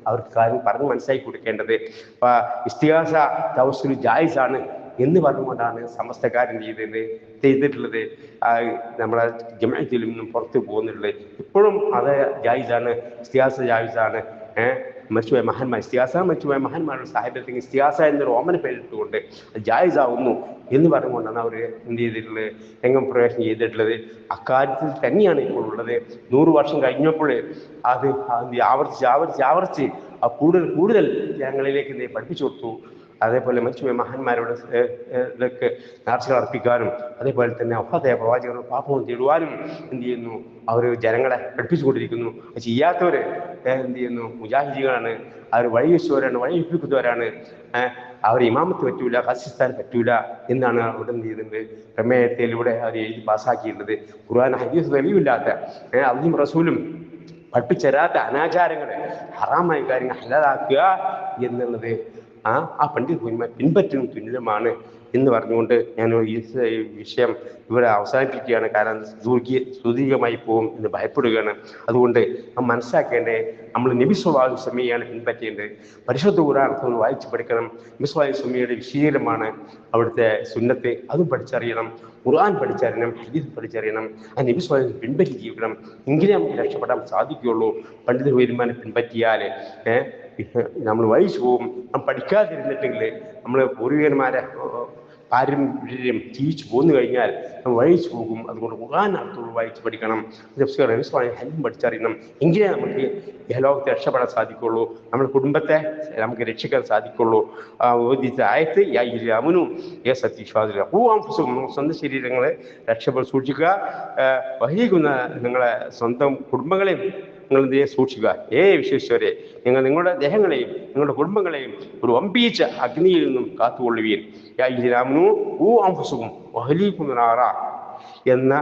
അവർക്ക് കാര്യം പറഞ്ഞ് മനസ്സിലാക്കി കൊടുക്കേണ്ടത്. അപ്പോൾ ഇസ്തിഗാസ തവസ്സുൽ ജായിസാണ് എന്ന് പറഞ്ഞുകൊണ്ടാണ് സമസ്തക്കാരൻ ചെയ്തിട്ടുള്ളത്. നമ്മളെ ജംഇയ്യത്തിൽ നിന്നും പുറത്ത് പോകുന്നുള്ളത്. ഇപ്പോഴും അത് ജായിസാണ്, ഇസ്തിഗാസ ജായിസാണ്. മരിച്ചുപോയ മഹാന്മാർ മരിച്ചുപോയ മഹാന്മാരുടെ സാഹിബത്തിൽ ഇസ്തിഗാസ എന്നൊരു ഓമന പേരിട്ടുകൊണ്ട് ജായിസാവുന്നു എന്ന് പറഞ്ഞുകൊണ്ടാണ് അവർ എന്ത് ചെയ്തിട്ടുള്ളത്? രംഗം പ്രവേശനം ചെയ്തിട്ടുള്ളത്. അക്കാര്യത്തിൽ തന്നെയാണ് ഇപ്പോൾ ഉള്ളത്. 100 വർഷം കഴിഞ്ഞപ്പോൾ അത് ആവർത്തിച്ച് ആ കൂടുതൽ ജനങ്ങളിലേക്ക് പഠിപ്പിച്ചു കൊടുത്തു. അതേപോലെ മരിച്ചുപോയ മഹാന്മാരോട് നേർച്ചകൾ അർപ്പിക്കാനും അതേപോലെ തന്നെ അഫാദയ പ്രവാചകരുടെ പാപവും തേടുവാനും എന്ത് ചെയ്യുന്നു, അവർ ജനങ്ങളെ പഠിപ്പിച്ചുകൊണ്ടിരിക്കുന്നു. ചെയ്യാത്തവർ എന്ത് ചെയ്യുന്നു, മുജാഹിദികളാണ്, അവർ വഴിവെച്ചവരാണ്, വഴിവെപ്പിക്കുന്നവരാണ്, അവർ ഇമാമത്ത് പറ്റൂല, ഖാസിസ്ഥാൻ പറ്റൂല എന്നാണ് അവിടെ എന്ത് ചെയ്യുന്നത്, പ്രമേയത്തിലൂടെ അവർ എഴുതി പാസ്സാക്കിയിട്ടുള്ളത്. ഖുർആൻ ഹദീസ് തെളിവില്ലാത്ത അള്ളാഹും റസൂലും പഠിപ്പിച്ചരാത്ത അനാചാരങ്ങൾ, ഹറാമായ കാര്യങ്ങൾ ഹലാലാക്കുക എന്നുള്ളത് ആ പണ്ഡിതന്മാർ പിൻപറ്റുന്ന തുല്യമാണ് എന്ന് പറഞ്ഞുകൊണ്ട് ഞാൻ ഈ വിഷയം ഇവിടെ അവസാനിപ്പിക്കുകയാണ്. കാരണം സുദീർഘമായി പോകും എന്ന് ഭയപ്പെടുകയാണ്. അതുകൊണ്ട് മനസ്സിലാക്കേണ്ടത് നമ്മൾ നബി സ്വല്ലല്ലാഹു അലൈഹി വസല്ലമയാണ് പിൻപറ്റേണ്ടത്. പരിശുദ്ധ ഖുർആൻ വായിച്ച് പഠിക്കണം. നബി സ്വല്ലല്ലാഹു അലൈഹി വസല്ലമയുടെ വിശീലമാണ് അവിടുത്തെ സുന്നത്ത്, അതും പഠിച്ചറിയണം. ഖുർആൻ പഠിച്ചറിയണം, ഹദീസ് പഠിച്ചറിയണം, ആ നബി സ്വല്ലല്ലാഹു അലൈഹി വസല്ലം പിൻപറ്റി ജീവിക്കണം. എങ്കിലേ നമുക്ക് രക്ഷപ്പെടാൻ സാധിക്കുകയുള്ളൂ. പണ്ഡിത വൈദ്യന്മാരെ പിൻപറ്റിയാൽ നമ്മൾ വഴിച്ചു പോകും. നാം പഠിക്കാതിരുന്നിട്ടെങ്കിൽ നമ്മൾ പൂർവികന്മാരെ പാരമ്പര്യം ജീവിച്ചു പോന്നു കഴിഞ്ഞാൽ നമ്മൾ വഴിച്ചു പോകും. അതുകൊണ്ട് ഖുർആൻ അർത്ഥം വായിച്ച് പഠിക്കണം, ഹദീസ് പഠിച്ചറിയണം. എങ്കിലേ നമുക്ക് ലോകത്തെ രക്ഷപ്പെടാൻ സാധിക്കുള്ളൂ, നമ്മുടെ കുടുംബത്തെ നമുക്ക് രക്ഷിക്കാൻ സാധിക്കുള്ളൂ. ആയത്ത് യാമനും സ്വന്തം ശരീരങ്ങളെ സൂക്ഷിക്കുക, വഹിക്കുന്ന നിങ്ങളെ സ്വന്തം കുടുംബങ്ങളെയും നിങ്ങൾ എന്ത് സൂക്ഷിക്കുക. വിശ്വസിച്ചവരെ, നിങ്ങൾ നിങ്ങളുടെ ദേഹങ്ങളെയും നിങ്ങളുടെ കുടുംബങ്ങളെയും ഒരു വമ്പിച്ച അഗ്നിയിൽ നിന്നും കാത്തുകൊള്ളുവീൻ. എന്ന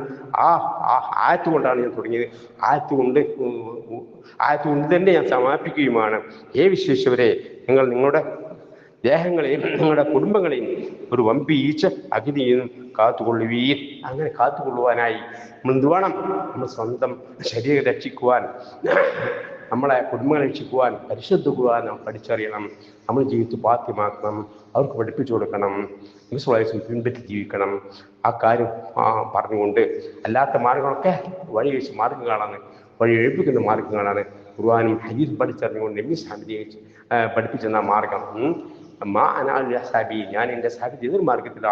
ആയത്ത് കൊണ്ടാണ് ഞാൻ തുടങ്ങിയത്. ആയത്ത് കൊണ്ട് തന്നെ ഞാൻ സമാപിക്കുകയുമാണ്. വിശ്വസിച്ചവരെ, നിങ്ങൾ നിങ്ങളുടെ ദേഹങ്ങളെയും നിങ്ങളുടെ കുടുംബങ്ങളെയും ഒരു വമ്പിച്ച അഗ്നിയിൽ നിന്നും കാത്തുകൊള്ളുവീൻ. അങ്ങനെ കാത്തുകൊള്ളുവാനായി എന്ത് വേണം? നമ്മൾ സ്വന്തം ശരീരം രക്ഷിക്കുവാൻ, നമ്മളെ കുടുംബങ്ങളെ രക്ഷിക്കുവാൻ പരിശുദ്ധ ഖുർആൻ നാം പഠിച്ചറിയണം. നമ്മൾ ജീവിതത്തിൽ പാഠ്യമാക്കണം, അവർക്ക് പഠിപ്പിച്ചു കൊടുക്കണം, പിൻപറ്റി ജീവിക്കണം. ആ കാര്യം പറഞ്ഞുകൊണ്ട് അല്ലാത്ത മാർഗങ്ങളൊക്കെ വഴി വെച്ച് മാർഗങ്ങളാണ്, വഴി എഴുപ്പിക്കുന്ന മാർഗങ്ങളാണ്. ഖുർആനും ഹദീസും പഠിച്ചറിഞ്ഞുകൊണ്ട് നബി സഹാബിയെ പഠിപ്പിച്ചെന്ന മാർഗം ഞാൻ എൻ്റെ സാഹിത്യ എതിർ മാർഗത്തിൽ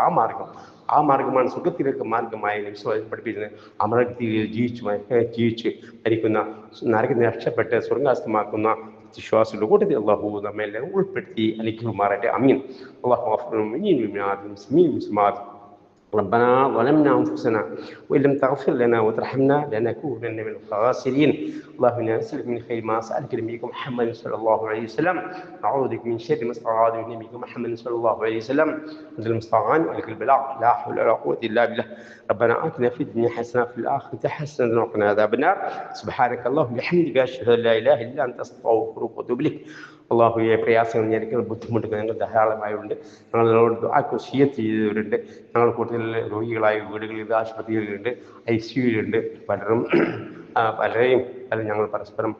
ആ മാർഗമാണ് സുഖത്തിലേക്ക് മാർഗമായി നബി പഠിപ്പിച്ചത്. ആ മാർഗത്തിൽ ജീവിച്ച് മരിക്കുന്ന, നരകത്തിൽ രക്ഷപ്പെട്ട് സ്വർഗാസ്തമാക്കുന്ന വിശ്വാസത്തിന്റെ കൂട്ടത്തിൽ അള്ളാഹു നമ്മെല്ലാം ഉൾപ്പെടുത്തി അനുഗ്രഹിക്കുമാറാകട്ടെ. അമീൻ. ربنا ظلمنا أنفسنا وإن لم تغفر لنا وترحمنا لنكونن من الخاسرين. اللهم إنا نسألك من خير ما سألك نبيك محمد صلى الله عليه وسلم، نعوذ بك من شر ما استعاذ به نبيك محمد صلى الله عليه وسلم. أنت المستعان ولك البلاغ، لا حول ولا قوة إلا بالله. ربنا آتنا في الدنيا حسنة وفي الآخرة حسنة وقنا عذاب النار. سبحانك اللهم وبحمدك أشهد أن لا إله إلا أنت أستغفرك وأتوب إليك. അള്ളാഹുയെ പ്രയാസങ്ങൾ ഞെരുക്കുന്ന ബുദ്ധിമുട്ടുകൾ ഞങ്ങൾ ധാരാളമായുണ്ട്. ഞങ്ങളോട് വസിയ്യത്ത് ചെയ്തവരുണ്ട്. ഞങ്ങൾ കൂടുതൽ രോഗികളായ വീടുകളിൽ, ആശുപത്രികളിലുണ്ട്, ICUയിലുണ്ട്. പലരെയും ഞങ്ങൾ പരസ്പരം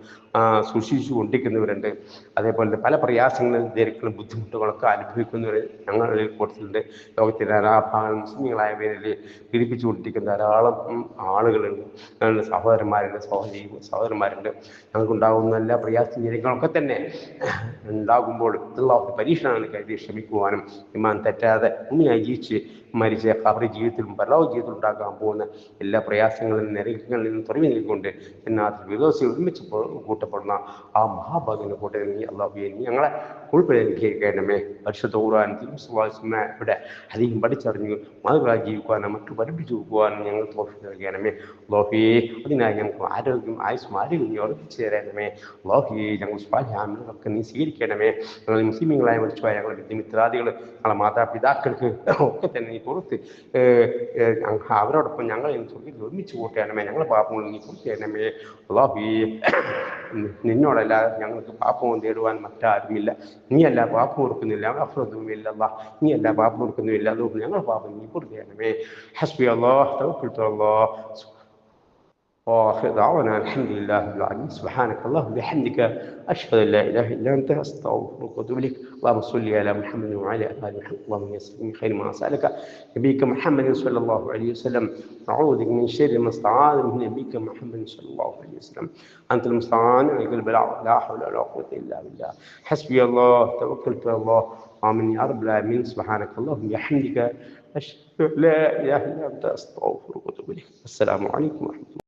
സൂക്ഷിച്ചു കൊണ്ടിരിക്കുന്നവരുണ്ട്. അതേപോലെ പല പ്രയാസങ്ങളും ധരിക്കുന്ന ബുദ്ധിമുട്ടുകളൊക്കെ അനുഭവിക്കുന്നവർ ഞങ്ങളുടെ കൂട്ടത്തിലുണ്ട്. ലോകത്തിലെ ധാരാളം മുസ്ലിങ്ങളായവരിൽ പീഡിപ്പിച്ചു കൊണ്ടിരിക്കുന്ന ധാരാളം ആളുകളുണ്ട്. ഞങ്ങളുടെ സഹോദരന്മാരുണ്ട്. ഞങ്ങൾക്കുണ്ടാകുന്ന എല്ലാ പ്രയാസങ്ങളൊക്കെ തന്നെ ഉണ്ടാകുമ്പോൾ പരീക്ഷണങ്ങൾ കരുതി ക്ഷമിക്കുവാനും ഇമാൻ തെറ്റാതെ ഉണ്ണിയായി ജീവിച്ച് മരിച്ച അവരുടെ ജീവിതത്തിലും പരലോക ജീവിതത്തിലും ഉണ്ടാക്കാൻ പോകുന്ന എല്ലാ പ്രയാസങ്ങളും നരകങ്ങളിൽ നിന്നും തുറവി നൽകിക്കൊണ്ട് എന്നാൽ വിദോസികൾ ഒരുമിച്ച് കൂട്ടപ്പെടുന്ന ആ മഹാഭാഗ്യന്റെ കൂട്ടത്തിൽ നീ അള്ളാഹുവേ നീ ഞങ്ങളെ ഉൾപ്പെടുത്തിയിരിക്കണമേ. പരിശുദ്ധ ഖുർആനിലൂടെ അധികം പഠിച്ചറിഞ്ഞു മാതൃകളായി ജീവിക്കുവാനും മറ്റു പഠിപ്പിച്ചു കൊടുക്കുവാനും ഞങ്ങൾ തൗഫീഖ് നൽകണമേ. അള്ളാഹുവേ അതിനായി ഞങ്ങൾക്ക് ആരോഗ്യം ആയുസ്സും ആരോഗ്യം നീ ഉറപ്പിച്ചു തരണമേ. അള്ളാഹുവേ ഞങ്ങൾ സ്വാധീനമൊക്കെ നീ സ്വീകരിക്കണമേ. ഞങ്ങൾ മുസ്ലിമീങ്ങളായി മരിച്ചുപോയ ഞങ്ങളുടെ വിദ്യാമിത്രാദികൾ, ഞങ്ങളെ മാതാപിതാക്കൾക്ക് ഒക്കെ തന്നെ നീ പുറത്ത് അവരോടൊപ്പം ഞങ്ങളെ ഒരുമിച്ച് കൂട്ടണമേ. ഞങ്ങളെ പാപങ്ങൾ നീ പൂർത്തിയണമേ. അള്ളാഹുവേ നിന്നോടല്ലാതെ ഞങ്ങൾക്ക് പാപവും തേടുവാൻ മറ്റാരുമില്ല. നീയല്ല പാപം കൊടുക്കുന്നില്ല, അഫ്രദുമില്ല. നീയല്ല പാപം കൊടുക്കുന്നില്ല. അതുകൊണ്ട് ഞങ്ങളുടെ പാപം നീ പൂർത്തിയണമേ. ഹസ്ബി അല്ലാഹ് തവക്കൽതു അല്ലാഹ്. وآخر دعوانا الحمد لله رب العالمين. سبحانك اللهم وبحمدك أشهد أن لا إله إلا أنت أستغفرك وأتوب إليك. اللهم صل على محمد وعلى آل محمد. اللهم يسر من خير ما سألك نبيك محمد صلى الله عليه وسلم. نعوذ بك من شر ما استعاذ من نبيك محمد صلى الله عليه وسلم. أنت المستعان ولك البلاغ، لا حول ولا قوة إلا بالله. حسبي الله توكلت على الله. آمين يا رب العالمين. سبحانك اللهم وبحمدك أشهد أن لا إله إلا أنت أستغفرك وأتوب إليك. السلام عليكم ورحمة الله.